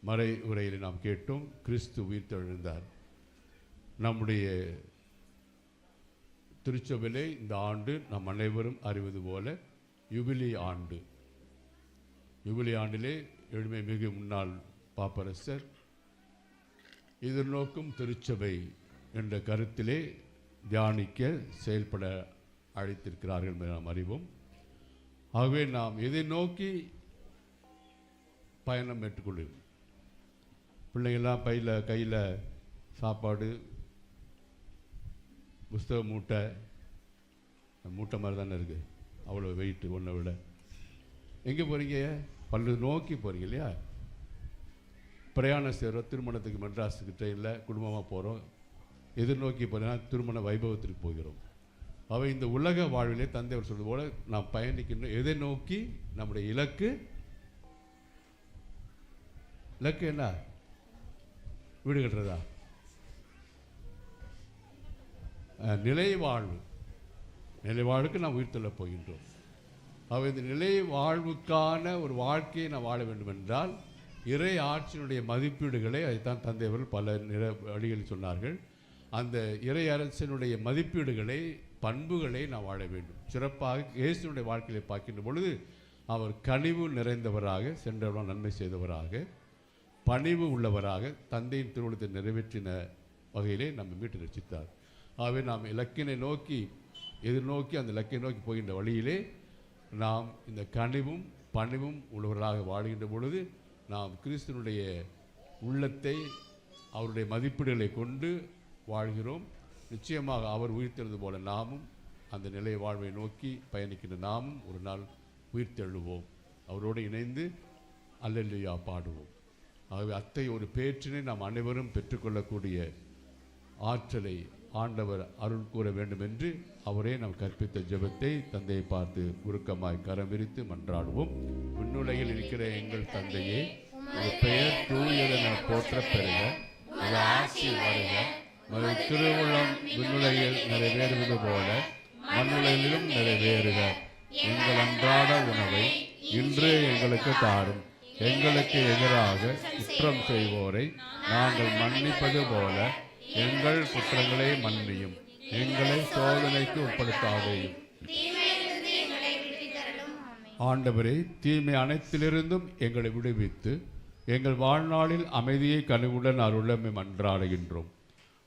மறை உரையில் நாம் கேட்டோம், கிறிஸ்து உயிர்த்தெழுந்தார். நம்முடைய திருச்சபையிலே இந்த ஆண்டு நாம் அனைவரும் அறிவது போல யுபிலி ஆண்டு. யுபிலி ஆண்டிலே எழுமை மிகு முன்னாள் பாப்பரசர் எதிர்நோக்கும் திருச்சபை என்ற கருத்திலே தியானிக்க செயல்பட அழைத்திருக்கிறார்கள் என்று நாம் அறிவோம். ஆகவே நாம் எதை நோக்கி பயணம் மேற்கொள்ளும். பிள்ளைங்கள்லாம் கையில் சாப்பாடு, புஸ்தக மூட்டை மாதிரி தானே இருக்குது. அவ்வளோ வெயிட்டு ஒன்றை விட. எங்கே போகிறீங்க? பல்லு நோக்கி போகிறீங்க இல்லையா? பிரயாணம் செய்கிறோம். திருமணத்துக்கு மெட்ராஸுக்கு ட்ரெயினில் குடும்பமாக போகிறோம். எதிர்நோக்கி போனா திருமண வைபவத்திற்கு போகிறோம். அவை இந்த உலக வாழ்விலே தந்தை அவர் சொல்வது போல நாம் பயணிக்கின்றோம். எதை நோக்கி? நம்முடைய இலக்கு என்ன? வீடு கட்டுறதா? நிலை வாழ்வுக்கு நாம் உயிர் தள்ளப் போகின்றோம். அவை இந்த நிலை வாழ்வுக்கான ஒரு வாழ்க்கையை நாம் வாழ வேண்டும் என்றால் இறை ஆட்சியினுடைய மதிப்பீடுகளை அதைத்தான் தந்தை அவர்கள் பல வழிகளில் சொன்னார்கள். அந்த இறை அரசினுடைய மதிப்பீடுகளை, பண்புகளை நாம் வாழ வேண்டும். சிறப்பாக இயேசுனுடைய வாழ்க்கையை பார்க்கின்ற பொழுது அவர் கனிவு நிறைந்தவராக, சென்றவராக, நன்மை செய்தவராக, பணிவு உள்ளவராக, தந்தையின் திருவுளத்தை நிறைவேற்றின வகையிலே நம்ம மீட்டு ரசித்தார். ஆகவே நாம் இலக்கினை நோக்கி எதிர்நோக்கி அந்த இலக்கை நோக்கி போகின்ற வழியிலே நாம் இந்த கனிவும் பணிவும் உள்ளவர்களாக வாழ்கின்ற பொழுது நாம் கிறிஸ்துவனுடைய உள்ளத்தை, அவருடைய மதிப்பீடுகளை கொண்டு வாழ்கிறோம். நிச்சயமாக அவர் உயிர்த்தெழுது போல நாமும் அந்த நிலை வாழ்வை நோக்கி பயணிக்கின்ற நாமும் ஒரு நாள் உயிர்த்தெழுவோம். அவரோடு இணைந்து அல்லேலூயா பாடுவோம். ஆகவே அத்தகைய ஒரு பேற்றினை நாம் அனைவரும் பெற்றுக்கொள்ளக்கூடிய ஆற்றலை ஆண்டவர் அருள் கூற வேண்டும் என்று அவரே நாம் கற்பித்த ஜெபத்தை தந்தையை பார்த்து உருக்கமாய் கரம் விரித்து மன்றாடுவோம். விண்ணுலகில் இருக்கிற எங்கள் தந்தையே, உமது பெயர் தூயதென போற்ற பெறுக, உமது ஆட்சி வருக, உமது திருவுளம் விண்ணுலகில் நிறைவேறுவது போல மண்ணுலகிலும் நிறைவேறுக. எங்கள் அன்றாட உணவை இன்று எங்களுக்கு தாரும். எங்களுக்கு எதிராக குற்றம் செய்வோரை நாங்கள் மன்னிப்பது போல எங்கள் குற்றங்களை மன்னியும். எங்களை சோதனைக்கு உட்படுத்தாதேயும். ஆண்டவரே, தீமை அனைத்திலிருந்தும் எங்களை விடுவித்து எங்கள் வாழ்நாளில் அமைதியை கனிவுடன் அருளமை மன்றாடுகின்றோம்.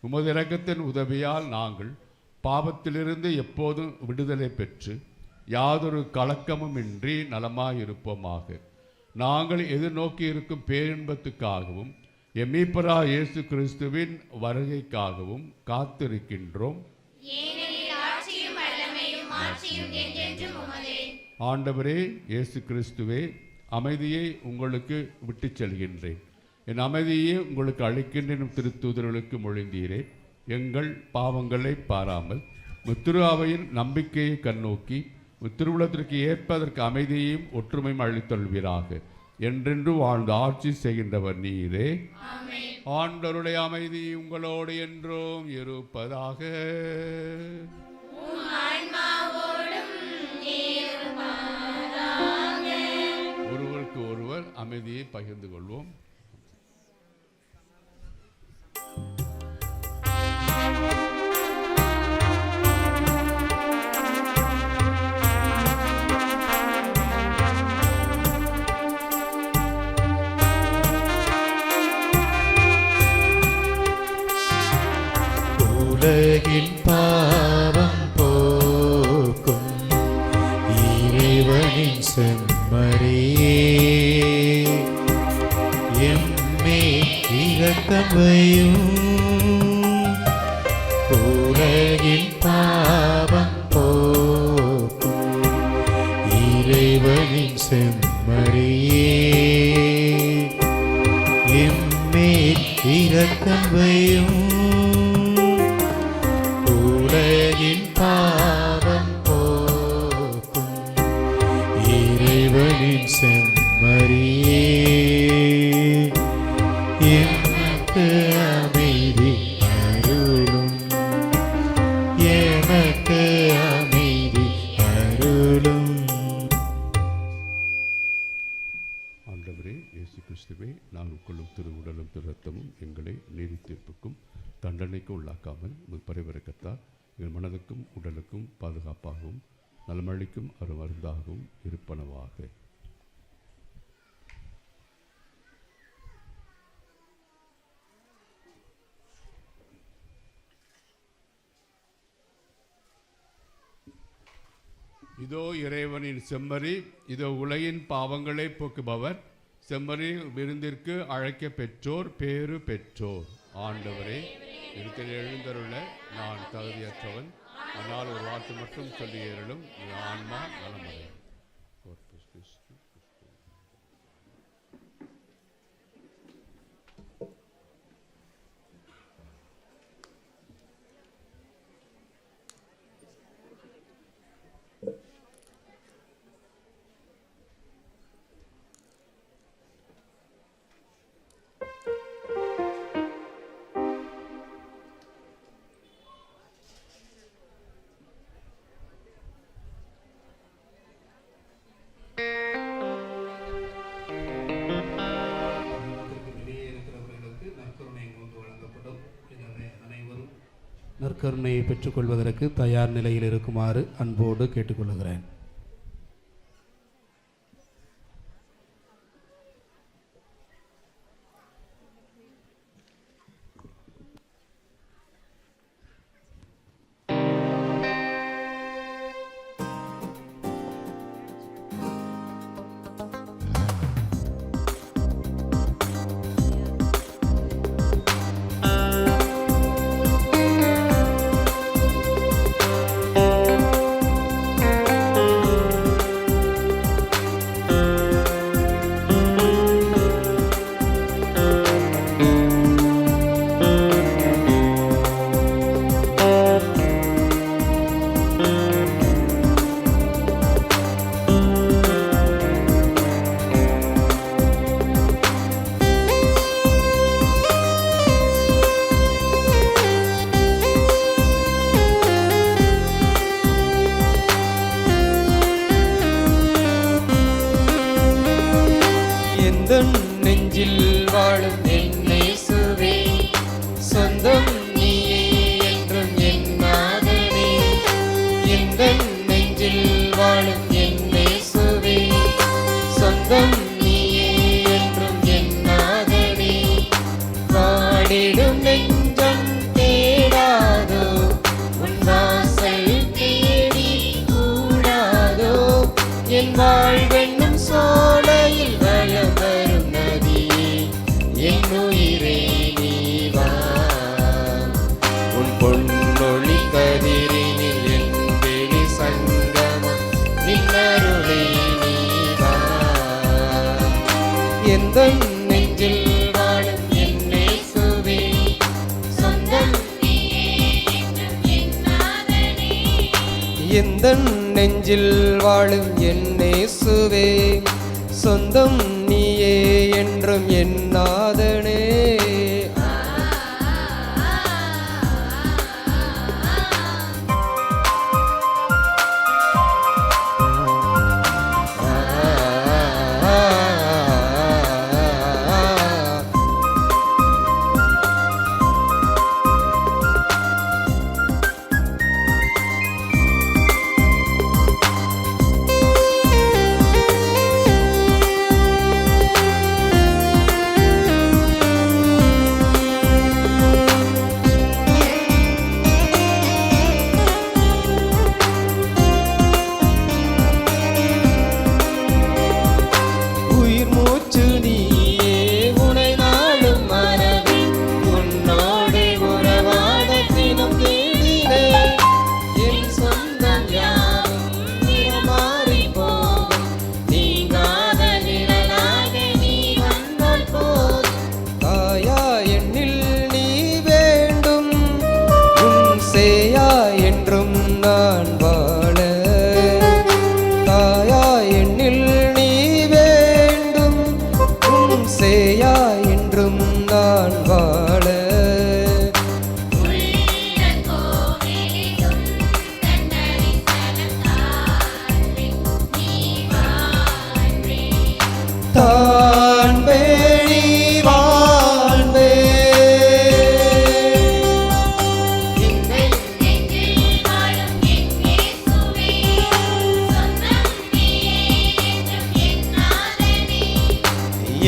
உமது இரக்கத்தின் உதவியால் நாங்கள் பாவத்திலிருந்து எப்போதும் விடுதலை பெற்று யாதொரு கலக்கமும் இன்றி நலமாயிருப்போமாக. நாங்கள் எதிர்நோக்கி இருக்கும் பேரின்பத்துக்காகவும் எம்மீப்பரா இயேசு கிறிஸ்துவின் வருகைக்காகவும் காத்திருக்கின்றோம். ஆண்டவரே இயேசு கிறிஸ்துவே, அமைதியை உங்களுக்கு விட்டுச் செல்கின்றேன், என் அமைதியை உங்களுக்கு அளிக்கின்றேன் திருத்தூதர்களுக்கு மொழிந்தீரே. எங்கள் பாவங்களை பாராமல் முத்திரு அவையின் நம்பிக்கையை கண்ணோக்கி திருவுளத்திற்கு ஏற்பதற்கு அமைதியையும் ஒற்றுமையும் அளித்தொள்வீராக. என்றென்று வாழ்ந்து ஆட்சி செய்கின்றவர் நீரே. ஆண்டவருடைய அமைதி உங்களோடு என்றும் இருப்பதாக. ஒருவருக்கு ஒருவர் அமைதியை பகிர்ந்து கொள்வோம். உலகின் பாவம் போக்கும் இறைவனின் செம்மறியே, எம்மே இரக்கமையும். உலகின் பாவம் போக்கும் இறைவனின் செம்மறியே, எம்மே இரக்கமையும். உலகின் பாவம் போக்கும் இறைவனின் செம்மறியே, எமக்கு அமைதி அருளும். எமக்கு அமைதி அருளும். ஆண்டவரே இயேசு கிறிஸ்துவே, நாங்கள் கொள்ளும் திரு உடலும் திரு ரத்தமும் எங்களை நீதி தீர்ப்புக்கும் தண்டனைக்கு உள்ளாக்காமல் பரிவரக்கத்தால் எங்கள் மனதுக்கும் உடலுக்கும் பாதுகாப்பாகவும் நலமளிக்கும் அருமருந்தாகவும் இருப்பனவாக. இதோ இறைவனின் செம்மறி, இதோ உலகின் பாவங்களை போக்குபவர். செம்மறி விருந்திற்கு அழைக்க பெற்றோர் பேறு பெற்றோர். ஆண்டவரே, இடத்தில் எழுந்தருள நான் தகுதியற்றவன், ஆனால் ஒரு வார்த்தை மட்டும் சொல்லி ஏறலும் ஆன்மா நலமடையும். நற்கருணையை பெற்றுக்கொள்வதற்கு தயார் நிலையில் இருக்குமாறு அன்போடு கேட்டுக்கொள்கிறேன். நெஞ்சில் வாழும் என் இயேசுவே, சொந்தம் நீயே என்றும் என் நாதனே. எந்தன் நெஞ்சில் வாழும் என் இயேசுவே, சொந்தம் நீயே என்றும் என் நாதனே. வாடிடும் நெஞ்சம் தேடாதோ, உன் வாசல் தேடி கூடாதோ. என் வாழ்வென்னும் சோலையில் வலம் வரும் நதியே, என் உயிரே நீ வா. உன் பொன்னொழி கதிரினில் என் வெளி சங்கமம், நின்னருளே நீ வா. எந்தன் நெஞ்சில் வாழும் என் இயேசுவே, சொந்தம் நீயே என்றும் என் நாதனே. எந்தன் நெஞ்சில் வாழும் என் இயேசுவே, சொந்தம் நீயே என்றும் என் நாதனே.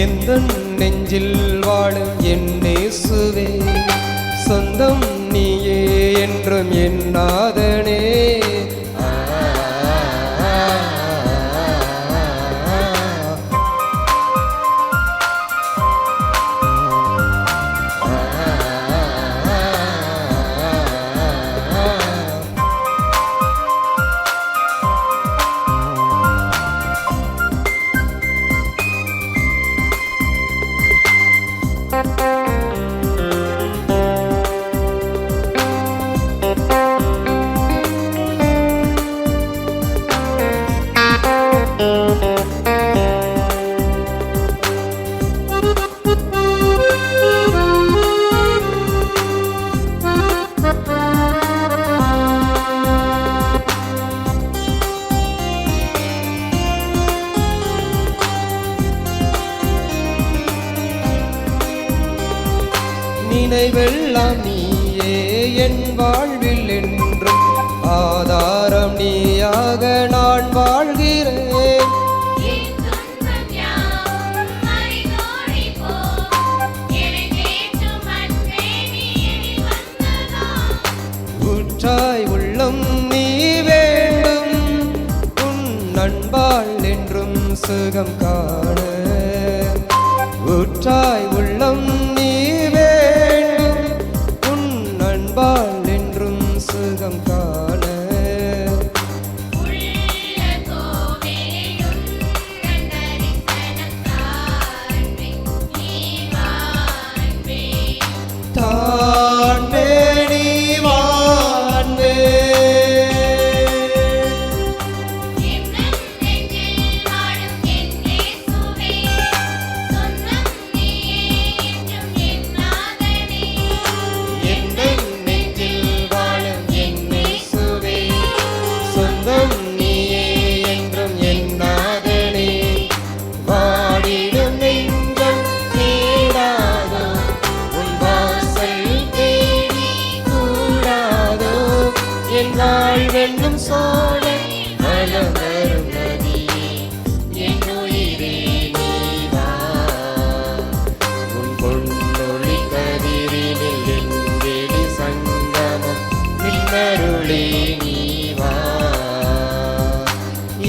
எந்தன் நெஞ்சில் வாழும் என் இயேசுவே, சொந்தம் நீயே என்றும் என் நாதனே. நினைவெல்லாம் நீயே என் வாழ்வில் என்றும் ஆதாரம் நீயாக நான் வாழ்கிறேன். ஊற்றாய் உள்ளம் நீ வேண்டும், உன் நண்பாள் என்றும் சுகம் காண. ஊற்றாய் உள்ளம் நீ வேண்டும், உன் நண்பாள் என்றும் சுகம் காண.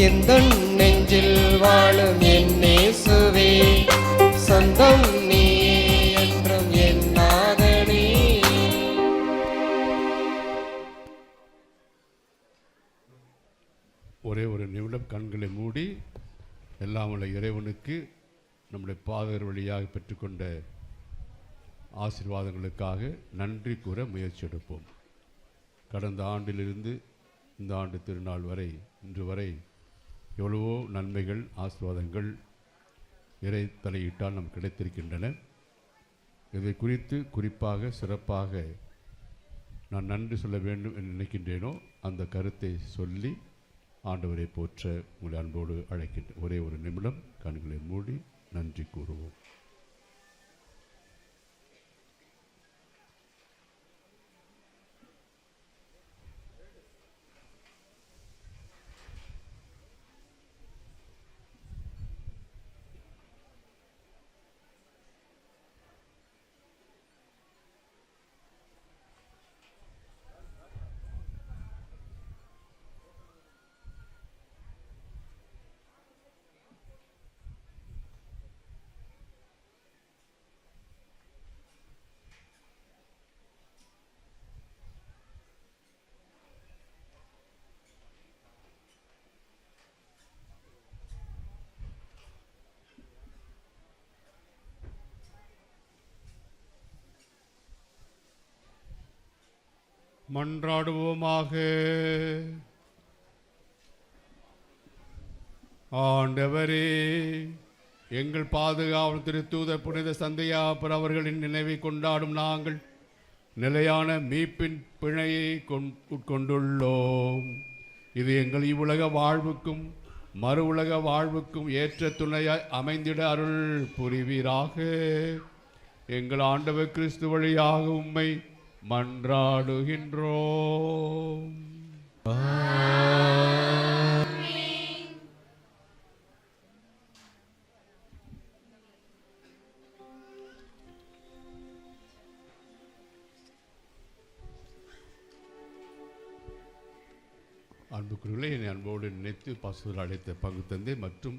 எந்தன் நெஞ்சில் வாழும் என் இயேசுவே, சொந்தம் நீயே என்றும் என் நாதனே. ஒரே ஒரு நிமிடம் கண்களை மூடி எல்லாம் உள்ள இறைவனுக்கு நம்முடைய பாதகர் வழியாக பெற்றுக்கொண்ட ஆசீர்வாதங்களுக்காக நன்றி கூற முயற்சி எடுப்போம். கடந்த ஆண்டிலிருந்து இந்த ஆண்டு திருநாள் வரை இன்று வரை எவ்வளவோ நன்மைகள் ஆசீர்வாதங்கள் இறை தலையிட்டால் நமக்கு கிடைத்திருக்கின்றன. இதை குறித்து குறிப்பாக சிறப்பாக நான் நன்றி சொல்ல வேண்டும் என்று நினைக்கின்றேனோ அந்த கருத்தை சொல்லி ஆண்டவரை போற்ற உங்களை அன்போடு அழைக்கின்றேன். ஒரே ஒரு நிமிடம் கண்களை மூடி நன்றி கூறுவோம். மன்றாடுவோமாக. ஆண்டவரே, எங்கள் பாதுகாவல் திருத்தூதர் புனித சந்தையாப்பர் அவர்களின் நினைவை கொண்டாடும் நாங்கள் நிலையான மீட்பின் பிணையை உட்கொண்டுள்ளோம். இது எங்கள் இவ்வுலக வாழ்வுக்கும் மறு உலக வாழ்வுக்கும் ஏற்ற துணையாய் அமைந்திட அருள் புரிவீராக. எங்கள் ஆண்டவர் கிறிஸ்து வழியாக உம்மை மன்றாடுகின்றோம். அன்புக்குரியவர்களே, என்னை அன்போடு நினைத்து பாசுதல் அழைத்த பங்கு தந்தை மற்றும்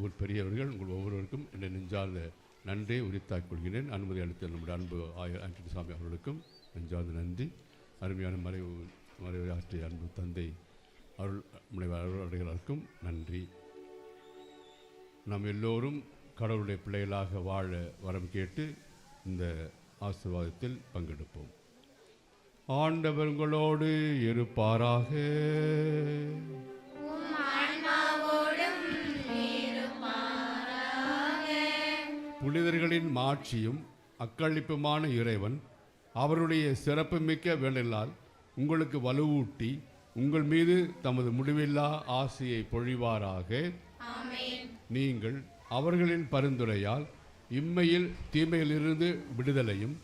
ஊர் பெரியவர்கள் உங்கள் ஒவ்வொருவருக்கும் என்னை நெஞ்சார்ந்த நன்றியை உரித்தாக்கிக் கொள்கிறேன். அனுமதி அளித்த நம்முடைய அன்பு ஆண்டனி சாமி அவர்களுக்கும் நெஞ்சார்ந்த நன்றி. அருமையான மறைவுரையாற்றிய அன்பு தந்தை அருள்டைகளுக்கும் நன்றி. நாம் எல்லோரும் கடவுளுடைய பிள்ளைகளாக வாழ வரம் கேட்டு இந்த ஆசீர்வாதத்தில் பங்கெடுப்போம். ஆண்டவர் உங்களோடு இருப்பாராக. புனிதர்களின் மாட்சியும் அக்களிப்புமான இறைவன் அவருடைய சிறப்புமிக்க வேண்டலால் உங்களுக்கு வலுவூட்டி உங்கள் மீது தமது முடிவில்லா ஆசையை பொழிவாராக. நீங்கள் அவர்களின் பரிந்துரையால் இம்மையில் தீமையிலிருந்து விடுதலையும்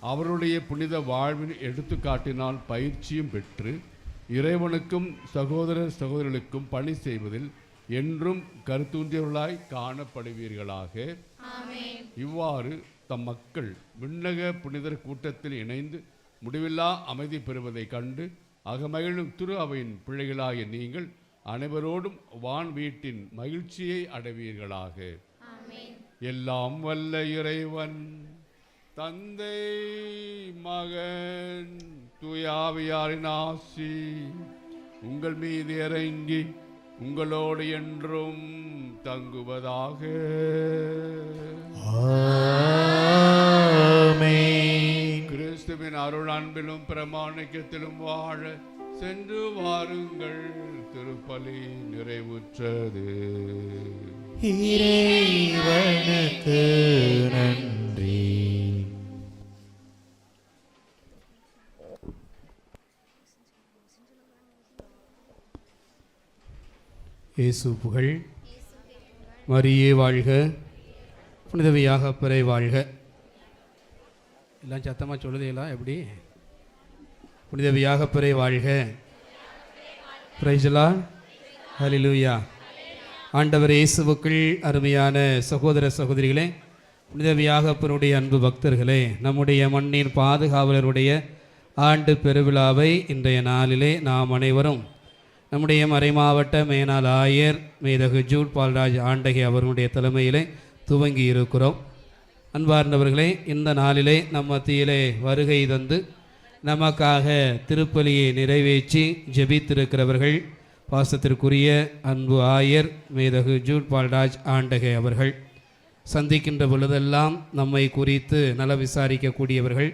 அவருடைய புனித வாழ்வின் எடுத்துக்காட்டினால் பயிற்சியும் பெற்று இறைவனுக்கும் சகோதர சகோதரிகளுக்கும் பணி செய்வதில் என்றும் கருத்தூன்றியவர்களாய் காணப்படுவீர்களாக. இவ்வாறு தம் மக்கள் விண்ணக புனிதர் கூட்டத்தில் இணைந்து முடிவில்லா அமைதி பெறுவதை கண்டு அகமகிழும் திரு அவையின் பிள்ளைகளாகிய நீங்கள் அனைவரோடும் வான் வீட்டின் மகிழ்ச்சியை அடைவீர்களாக. எல்லாம் வல்ல இறைவன் தந்தை மகன் தூயாவியாரின் ஆசி உங்கள் மீது இறங்கி உங்களோடு என்றும் தங்குவதாக. கிறிஸ்துவின் அருள் அன்பிலும் பிரமாணிக்கத்திலும் வாழ சென்று வாருங்கள். திருப்பலி நிறைவுற்றது. இறைவனுக்கு நன்றி. இயேசு புகழ். மரியே வாழ்க. புனிதவியாகப்பரை வாழ்க. எல்லாம் சத்தமாக சொல்லுதீங்களா? எப்படி? புனிதவியாகப்பரை வாழ்க. Praise the Lord. ஹல்லேலூயா. ஆண்டவர் இயேசுவுக்குள் அருமையான சகோதர சகோதரிகளே, புனிதவியாகப்பனுடைய அன்பு பக்தர்களே, நம்முடைய மண்ணின் பாதுகாவலருடைய ஆண்டு பெருவிழாவை இன்றைய நாளிலே நாம் அனைவரும் நம்முடைய மறைமாவட்ட மேனாள் ஆயர் மேதகு ஜூட் பால்ராஜ் ஆண்டகை அவர்களுடைய தலைமையிலே துவங்கி இருக்கிறோம். அன்பார்ந்தவர்களே, இந்த நாளிலே நம் மத்தியிலே வருகை தந்து நமக்காக திருப்பலியை நிறைவேற்றி ஜெபித்திருக்கிறவர்கள் பாசத்திற்குரிய அன்பு ஆயர் மேதகு ஜூட் பால்ராஜ் ஆண்டகை அவர்கள். சந்திக்கின்ற பொழுதெல்லாம் நம்மை குறித்து நல விசாரிக்கக்கூடியவர்கள்.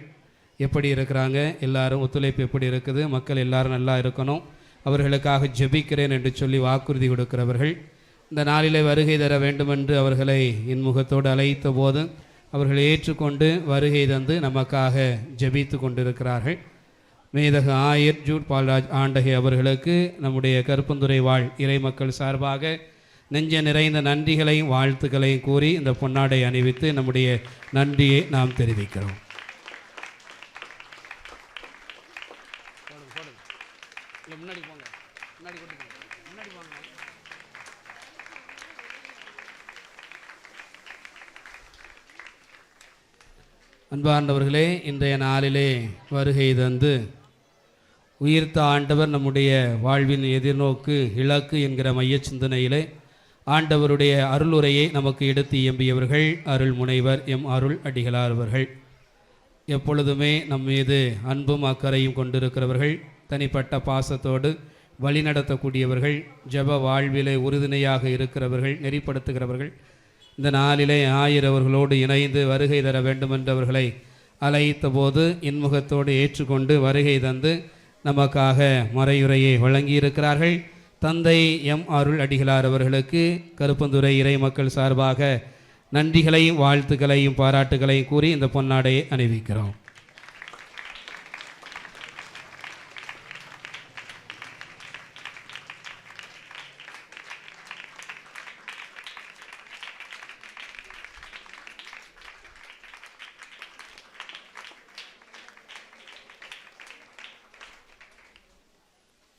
எப்படி இருக்கிறாங்க, எல்லாரும் ஒத்துழைப்பு எப்படி இருக்குது, மக்கள் எல்லாரும் நல்லா இருக்கணும், அவர்களுக்காக ஜெபிக்கிறேன் என்று சொல்லி வாக்குறுதி கொடுக்கிறவர்கள். இந்த நாளிலே வருகை தர வேண்டுமென்று அவர்களை இன்முகத்தோடு அழைத்த போது அவர்கள் ஏற்றுக்கொண்டு வருகை தந்து நமக்காக ஜெபித்து கொண்டிருக்கிறார்கள். மேதகு ஆயர் ஜூட் பால்ராஜ் ஆண்டகை அவர்களுக்கு நம்முடைய கருப்பந்துறை வாழ் இறை மக்கள் சார்பாக நெஞ்ச நிறைந்த நன்றிகளையும் வாழ்த்துக்களையும் கூறி இந்த பொன்னாடை அணிவித்து நம்முடைய நன்றியை நாம் தெரிவிக்கிறோம். அன்பார்ந்தவர்களே, இன்றைய நாளிலே வருகை தந்து உயிர்த்த ஆண்டவர் நம்முடைய வாழ்வின் எதிர்நோக்கு இலக்கு என்கிற மைய சிந்தனையிலே ஆண்டவருடைய அருளுரையை நமக்கு எடுத்து இயம்பியவர்கள் அருள் முனைவர் எம் அருள் அடிகளார் அவர்கள். எப்பொழுதுமே நம் மீது அன்பும் அக்கறையும் கொண்டிருக்கிறவர்கள், தனிப்பட்ட பாசத்தோடு வழிநடத்தக்கூடியவர்கள், ஜப வாழ்விலே உறுதுணையாக இருக்கிறவர்கள், நெறிப்படுத்துகிறவர்கள். இந்த நாளிலே ஆயர் அவர்களோடு இணைந்து வருகை தர வேண்டுமென்றவர்களை அழைத்த போது இன்முகத்தோடு ஏற்றுக்கொண்டு வருகை தந்து நமக்காக மறையுரையை வழங்கியிருக்கிறார்கள். தந்தை எம் அருள் அடிகளார் அவர்களுக்கு கருப்பந்துறை இறை மக்கள் சார்பாக நன்றிகளையும் வாழ்த்துக்களையும் பாராட்டுகளையும் கூறி இந்த பொன்னாடையை அணிவிக்கிறோம்.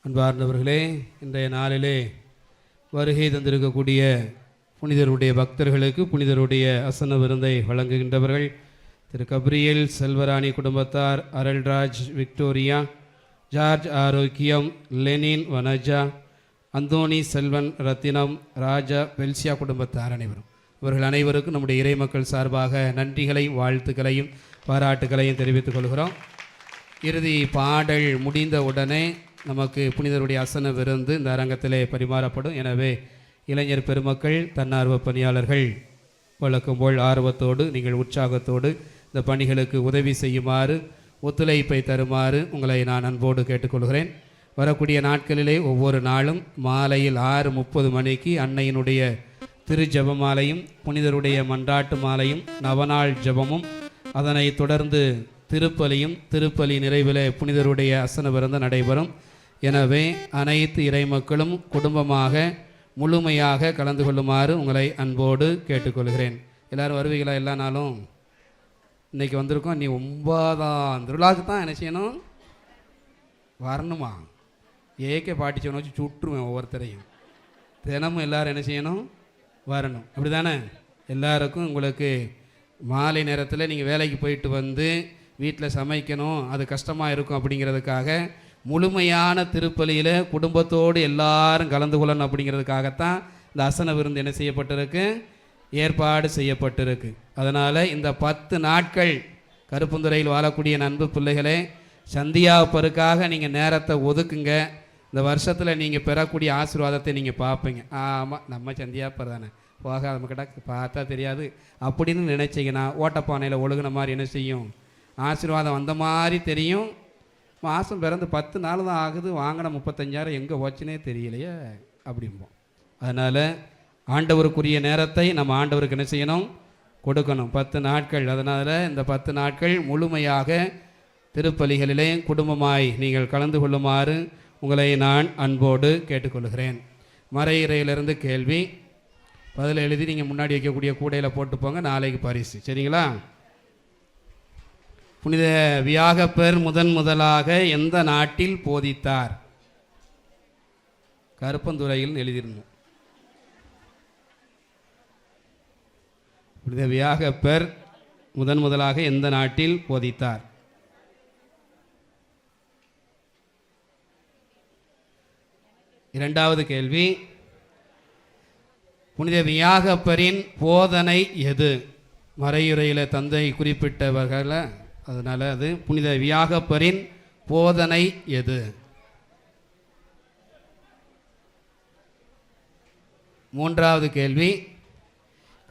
அன்பார்ந்தவர்களே, இன்றைய நாளிலே வருகை தந்திருக்கக்கூடிய புனிதருடைய பக்தர்களுக்கு புனிதருடைய அசன விருந்தை வழங்குகின்றவர்கள் திரு கப்ரியல் செல்வராணி குடும்பத்தார், அருள்ராஜ் விக்டோரியா, ஜார்ஜ் ஆரோக்கியம், லெனின் வனஜா, அந்தோனி செல்வன் ரத்தினம், ராஜா பெல்சியா குடும்பத்தார் அனைவரும். இவர்கள் அனைவருக்கும் நம்முடைய இறை மக்கள் சார்பாக நன்றிகளையும் வாழ்த்துக்களையும் பாராட்டுகளையும் தெரிவித்துக் கொள்கிறோம். இறுதி பாடல் முடிந்த உடனே நமக்கு புனிதருடைய அசன விருந்து இந்த அரங்கத்திலே பரிமாறப்படும். எனவே இளைஞர் பெருமக்கள், தன்னார்வ பணியாளர்கள் வழக்கம் போல் ஆர்வத்தோடு நீங்கள் உற்சாகத்தோடு இந்த பணிகளுக்கு உதவி செய்யுமாறு, ஒத்துழைப்பை தருமாறு உங்களை நான் அன்போடு கேட்டுக்கொள்கிறேன். வரக்கூடிய நாட்களிலே ஒவ்வொரு நாளும் மாலையில் 6:30 மணிக்கு அன்னையினுடைய திரு ஜபமாலையும் புனிதருடைய மன்றாட்டு மாலையும் நவநாள் ஜபமும், அதனைத் தொடர்ந்து திருப்பலியும், திருப்பலி நிறைவில் புனிதருடைய அசன விருந்து நடைபெறும். எனவே அனைத்து இறைமக்களும் குடும்பமாக முழுமையாக கலந்து கொள்ளுமாறு உங்களை அன்போடு கேட்டுக்கொள்கிறேன். எல்லோரும் வருவீங்களா? எல்லா நாளும் இன்றைக்கி வந்திருக்கோம். நீ 9ஆம் திருவிழாவுக்கு தான் என்ன செய்யணும்? வரணுமா? ஏகே பாட்டிச்சவனை வச்சு சுட்டுருவேன் ஒவ்வொருத்தரையும். தினமும் எல்லோரும் என்ன செய்யணும்? வரணும். அப்படி தானே? எல்லாருக்கும் உங்களுக்கு மாலை நேரத்தில் நீங்கள் வேலைக்கு போயிட்டு வந்து வீட்டில் சமைக்கணும், அது கஷ்டமாக இருக்கும் அப்படிங்கிறதுக்காக முழுமையான திருப்பலியில் குடும்பத்தோடு எல்லாரும் கலந்து கொள்ளணும் அப்படிங்கிறதுக்காகத்தான் இந்த அசன விருந்து என்ன செய்யப்பட்டிருக்கு? ஏற்பாடு செய்யப்பட்டிருக்கு. அதனால் இந்த 10 நாட்கள் கருப்புந்துறையில் வாழக்கூடிய நண்பு பிள்ளைகளே, சந்தியாப்பருக்காக நீங்கள் நேரத்தை ஒதுக்குங்க. இந்த வருஷத்தில் நீங்கள் பெறக்கூடிய ஆசீர்வாதத்தை நீங்கள் பார்ப்பீங்க. ஆமாம், நம்ம சந்தியாப்பர் தானே, போகாத நம்மக்கிட்ட பார்த்தா தெரியாது அப்படின்னு நினச்சிங்கன்னா ஓட்டப்பானையில் ஒழுகுன மாதிரி என்ன செய்யும்? ஆசீர்வாதம் வந்த மாதிரி தெரியும். மாதம் பிறந்து 10 நாள் தான் ஆகுது, வாங்கின 35,000 எங்கே போச்சுனே தெரியலையே அப்படிம்போம். அதனால் ஆண்டவருக்குரிய நேரத்தை நம்ம ஆண்டவருக்கு என்ன செய்யணும்? கொடுக்கணும். 10 நாட்கள். அதனால் இந்த 10 நாட்கள் முழுமையாக திருப்பலிகளிலே குடும்பமாய் நீங்கள் கலந்து கொள்ளுமாறு உங்களை நான் அன்போடு கேட்டுக்கொள்கிறேன். மறையிறையிலிருந்து கேள்வி பதில் எழுதி நீங்கள் முன்னாடி வைக்கக்கூடிய கூடையில் போட்டு போங்க, நாளைக்கு பரிசு. சரிங்களா? புனித வியாகப்பர் முதலாக எந்த நாட்டில் போதித்தார்? கருப்பந்துறையில் எழுதியிருந்தோம். புனித வியாகப்பர் முதலாக எந்த நாட்டில் போதித்தார்? இரண்டாவது கேள்வி, புனித வியாகப்பரின் போதனை எது? மறையுறையில் தந்தை குறிப்பிட்டவர்கள, அதனால் அது புனித வியாகப்பரின் போதனை எது? மூன்றாவது கேள்வி,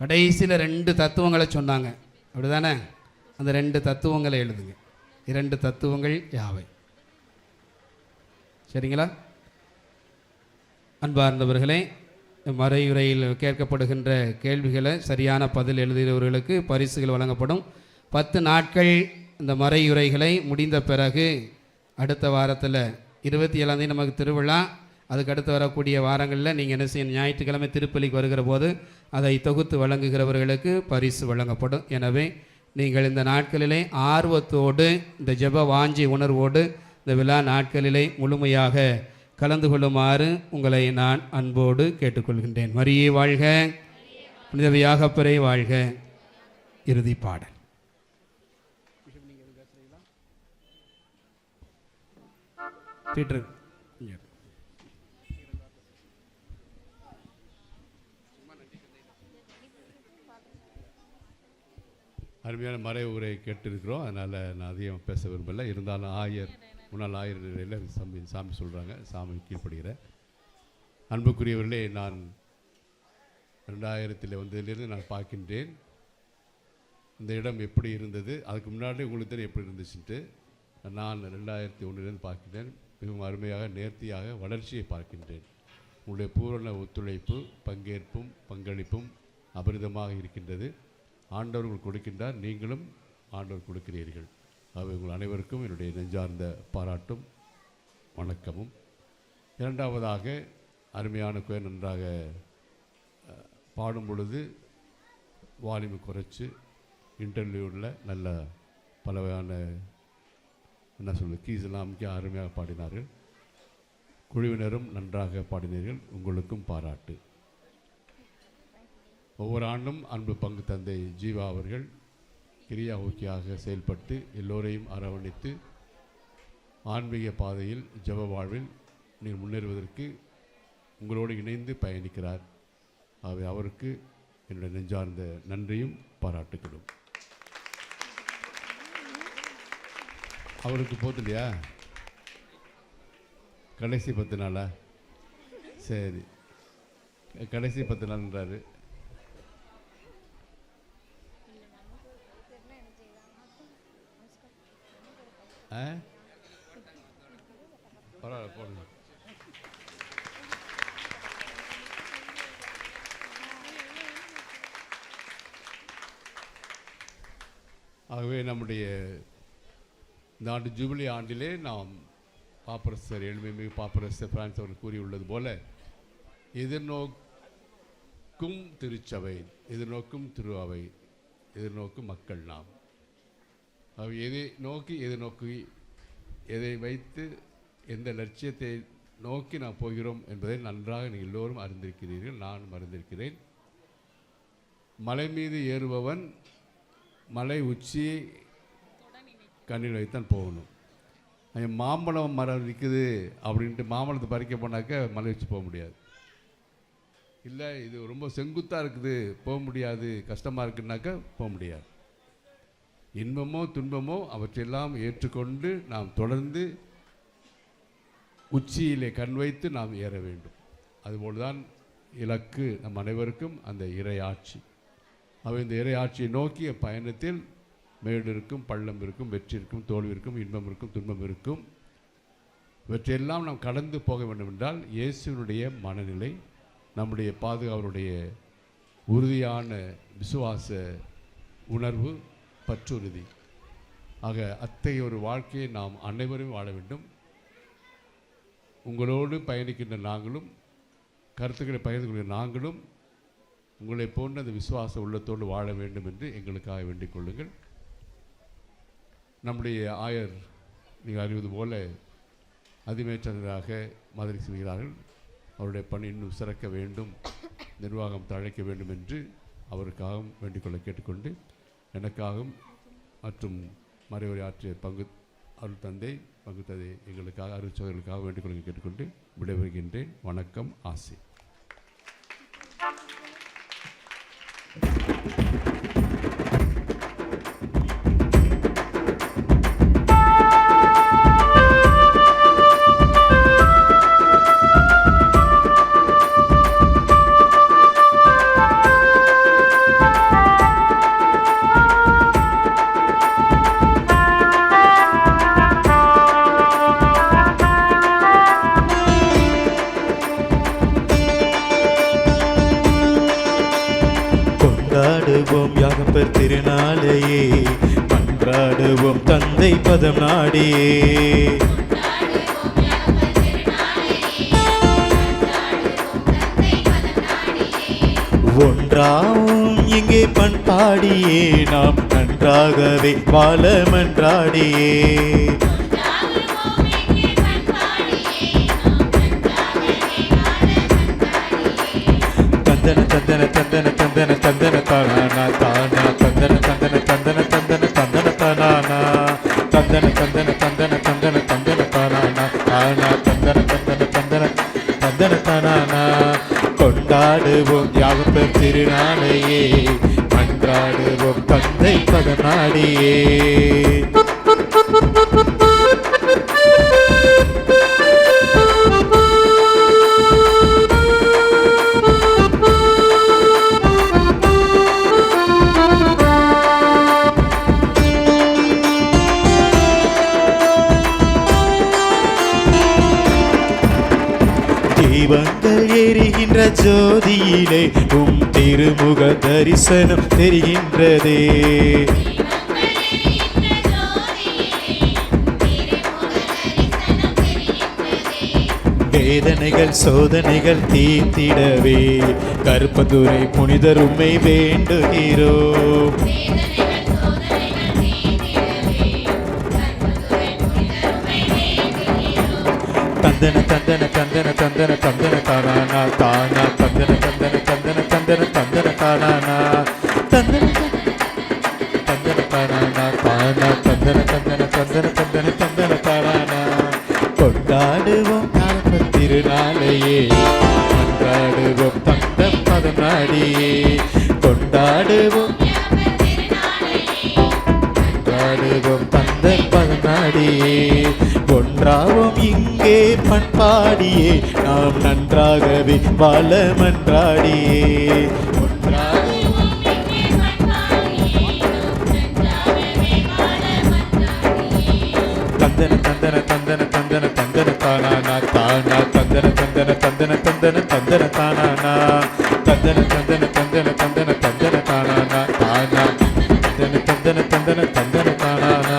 கடைசியில் 2 தத்துவங்களை சொன்னாங்க, அப்படி தானே? அந்த 2 தத்துவங்களை எழுதுங்க. 2 தத்துவங்கள் யாவை? சரிங்களா? அன்பார்ந்தவர்களே, மறையுறையில் கேட்கப்படுகின்ற கேள்விகளை சரியான பதில் எழுதியவர்களுக்கு பரிசுகள் வழங்கப்படும். 10 நாட்கள் இந்த மறையுறைகளை முடிந்த பிறகு அடுத்த வாரத்தில் 27ஆம் தேதி நமக்கு திருவிழா. அதுக்கு அடுத்து வரக்கூடிய வாரங்களில் நீங்கள் என்ன செய்யணும்? ஞாயிற்றுக்கிழமை திருப்பலிக்கு வருகிற போது அதை தொகுத்து வழங்குகிறவர்களுக்கு பரிசு வழங்கப்படும். எனவே நீங்கள் இந்த நாட்களிலே ஆர்வத்தோடு, இந்த ஜெப வாஞ்சி உணர்வோடு இந்த விழா நாட்களிலே முழுமையாக கலந்து கொள்ளுமாறு உங்களை நான் அன்போடு கேட்டுக்கொள்கின்றேன். மரியே வாழ்க, புனித வியாகப்பரை வாழ்க. இறுதி பாடல். பீட்டர் அருமையான மறை உரை கேட்டிருக்கிறோம். அதனால் நான் அதிகம் பேச விரும்பலை. இருந்தாலும் முன்னாள் ஆயர் நிலையில் சாமி சொல்கிறாங்க, சாமி கீழ்ப்படுகிறேன். அன்புக்குரியவர்களே, நான் 2000 வந்ததிலிருந்து நான் பார்க்கின்றேன் இந்த இடம் எப்படி இருந்தது. அதுக்கு முன்னாடி உங்களுக்கு தெரியும் எப்படி இருந்துச்சுன்ட்டு. நான் 2001 பார்க்கின்றேன். மிகவும் அருமையாக நேர்த்தியாக வளர்ச்சியை பார்க்கின்றேன். உங்களுடைய பூரண ஒத்துழைப்பு, பங்கேற்பும் பங்களிப்பும் அபரிதமாக இருக்கின்றது. ஆண்டவர் கொடுக்கின்றார், நீங்களும் ஆண்டவர் கொடுக்கிறீர்கள். அவை உங்கள் அனைவருக்கும் என்னுடைய நெஞ்சார்ந்த பாராட்டும் வணக்கமும். இரண்டாவதாக, அருமையான கோயில் நன்றாக பாடும் பொழுது வால்யூமை குறைச்சி இன்டர்வியூவில் நல்ல பல வகையான என்ன சொல்வது கீஸ்லாம் அமைக்க அருமையாக பாடினார்கள். குழுவினரும் நன்றாக பாடினீர்கள். உங்களுக்கும் பாராட்டு. ஒவ்வொரு ஆண்டும் அன்பு பங்கு தந்தை ஜீவா அவர்கள் கிரியா ஊக்கியாக செயல்பட்டு எல்லோரையும் அரவணைத்து ஆன்மீக பாதையில் ஜெப வாழ்வில் நீங்கள் முன்னேறுவதற்கு உங்களோடு இணைந்து பயணிக்கிறார். ஆகவே அவருக்கு என்னுடைய நெஞ்சார்ந்த நன்றியும் பாராட்டுகளும். அவருக்கு போது இல்லையா கடைசி 10 நாளா? சரி, கடைசி 10 நாள்ன்றாரு. பரவாயில்ல, போடுங்க. ஆகவே நம்முடைய இந்த ஆண்டு ஜூபிலி ஆண்டிலே நாம் பாப்பரசர் எளிமைமிகு பாப்பரசர் பிரான்ஸ் அவர்கள் கூறியுள்ளது போல எதிர்நோக்கும் திருச்சபை, எதிர்நோக்கும் திரு அவை, எதிர்நோக்கும் மக்கள் நாம். எதை நோக்கி எதை வைத்து எந்த லட்சியத்தை நோக்கி நாம் போகிறோம் என்பதை நன்றாக நீங்கள் எல்லோரும் அறிந்திருக்கிறீர்கள், நானும் அறிந்திருக்கிறேன். மலை மீது ஏறுபவன் மலை உச்சியை கண்ணில் வைத்தான் போகணும். மாம்பழம் மரம் இருக்குது அப்படின்ட்டு மாம்பழத்தை பறிக்க போனாக்க மலை வச்சு போக முடியாது. இல்லை இது ரொம்ப செங்குத்தாக இருக்குது போக முடியாது, கஷ்டமாக இருக்குன்னாக்கா போக முடியாது. இன்பமோ துன்பமோ அவற்றையெல்லாம் ஏற்றுக்கொண்டு நாம் தொடர்ந்து உச்சியிலே கண் வைத்து நாம் ஏற வேண்டும். அதுபோல்தான் இலக்கு நம் அனைவருக்கும் அந்த இறை ஆட்சி. அவை இந்த இறை ஆட்சியை நோக்கிய பயணத்தில் மேடு இருக்கும், பள்ளம் இருக்கும், வெற்றி இருக்கும், தோல்வி இருக்கும், இன்பம் இருக்கும், துன்பம் இருக்கும். இவற்றையெல்லாம் நாம் கடந்து போக வேண்டும் என்றால் இயேசுவினுடைய மனநிலை, நம்முடைய பாதுகாவலுடைய உறுதியான விசுவாச உணர்வு, பற்றுறுதி ஆக அத்தகைய ஒரு வாழ்க்கையை நாம் அனைவரும் வாழ வேண்டும். உங்களோடு பயணிக்கின்ற நாங்களும், கருத்துக்களை பகிர்ந்து கொள்கிற நாங்களும் உங்களை போன்ற அந்த விசுவாச உள்ளத்தோடு வாழ வேண்டும் என்று எங்களுக்காக வேண்டிக் கொள்ளுங்கள். நம்முடைய ஆயர் நீங்கள் அறிவது போல அதிமேற்றராக மதுரை செல்கிறார்கள். அவருடைய பணி இன்னும் சிறக்க வேண்டும், நிர்வாகம் தழைக்க வேண்டும் என்று அவருக்காகவும் வேண்டிக்கொள்ள கேட்டுக்கொண்டு, எனக்காகவும் மற்றும் மறைவுரை ஆற்றிய அருள் தந்தை எங்களுக்காக அருள் சோதர்களுக்காக வேண்டிக்கொள்ள கேட்டுக்கொண்டு விடைபெறுகின்றேன். வணக்கம், ஆசி. யாகப்பர் திருநாளையே மன்றாடுவோம் தந்தை பதம் நாடியே. ஒன்றாவும் இங்கே பண்பாடியே நாம் நன்றாகவே வாழ மன்றாடியே. தந்தன தந்தன தந்தன தந்தன தந்தன தானா தானா தந்தன தந்தன தந்தன தந்தன தந்தன தானா தந்தன தந்தன தந்தன தந்தன தந்தன தானா தானா தந்தன தந்தன தந்தன தந்தன தானா. கொண்டாடுவோம் யாகப்பர் திருநாளையே மன்றாடுவோம் தந்தை பதம் நாடியே. தீபங்கள் எரிகின்ற ஜோதியிலே உம் திருமுக தரிசனம் தெரிகின்றதே. வேதனைகள் சோதனைகள் தீர்த்திடவே கருப்பதுரை புனிதர் உம்மை வேண்டுகிறோம். தந்தன தந்தன தந்தன தந்தன தந்தன தானா தானா தந்தன தந்தன தந்தன தந்தன தந்தன தானா தந்தன தந்தன தானா தானா தந்தன தந்தன தந்தன தந்தன தந்தன தானா. கொண்டாடுவோம் யாகப்பர் திருநாளையே கொண்டாடுவோம் தந்தம் பதம் நாடியே. கொண்டாடுவோம் கொண்டாடுவோம் தந்தம் பதம் நாடியே. ஒன்றாவோம் இங்கே பண்பாடியே நாம் நன்றாகவே வாழ மன்றாடியே. தந்தன தந்தன தந்தன தந்தன தந்தன தானா தானா தந்தன தந்தன தந்தன தந்தன தந்தன தானா தந்தன தந்தன தந்தன தந்தன தந்தன தானா தானா தந்தன தந்தன தந்தன தந்தன தானா.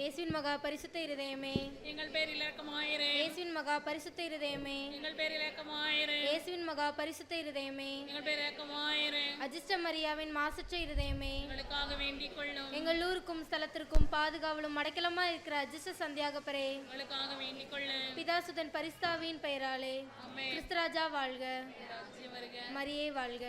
இயேசுவின் மகா பரிசுத்த இருதயமே எங்கள் பேரில் இரக்கமாயிரே. இயேசுவின் மகா பரிசுத்த இருதயமே, எங்கள் பேர் இரக்கமாயிரு. இயேசுவின் மகா பரிசுத்த இருதயமே, எங்கள் பேர் இரக்கமாயிரு. அஜிஷ்ட மரியாவின் மாசற்ற இருதயமே, எங்களுக்காக வேண்டிக் கொள்ளும். எங்கள் ஊருக்கும் ஸ்தலத்திற்கும் பாதுகாவலும் அடைக்கலமா இருக்கிற அஜிஷ்ட சந்தியாகப்பரே, எங்களுக்காக வேண்டிக் கொள்ளும். பிதாசுதன் பரிசுத்தாவியின் பெயராலே ஆமென். கிறிஸ்துராஜா வாழ்க, ராஜ்யம் வருக. மரியே வாழ்க.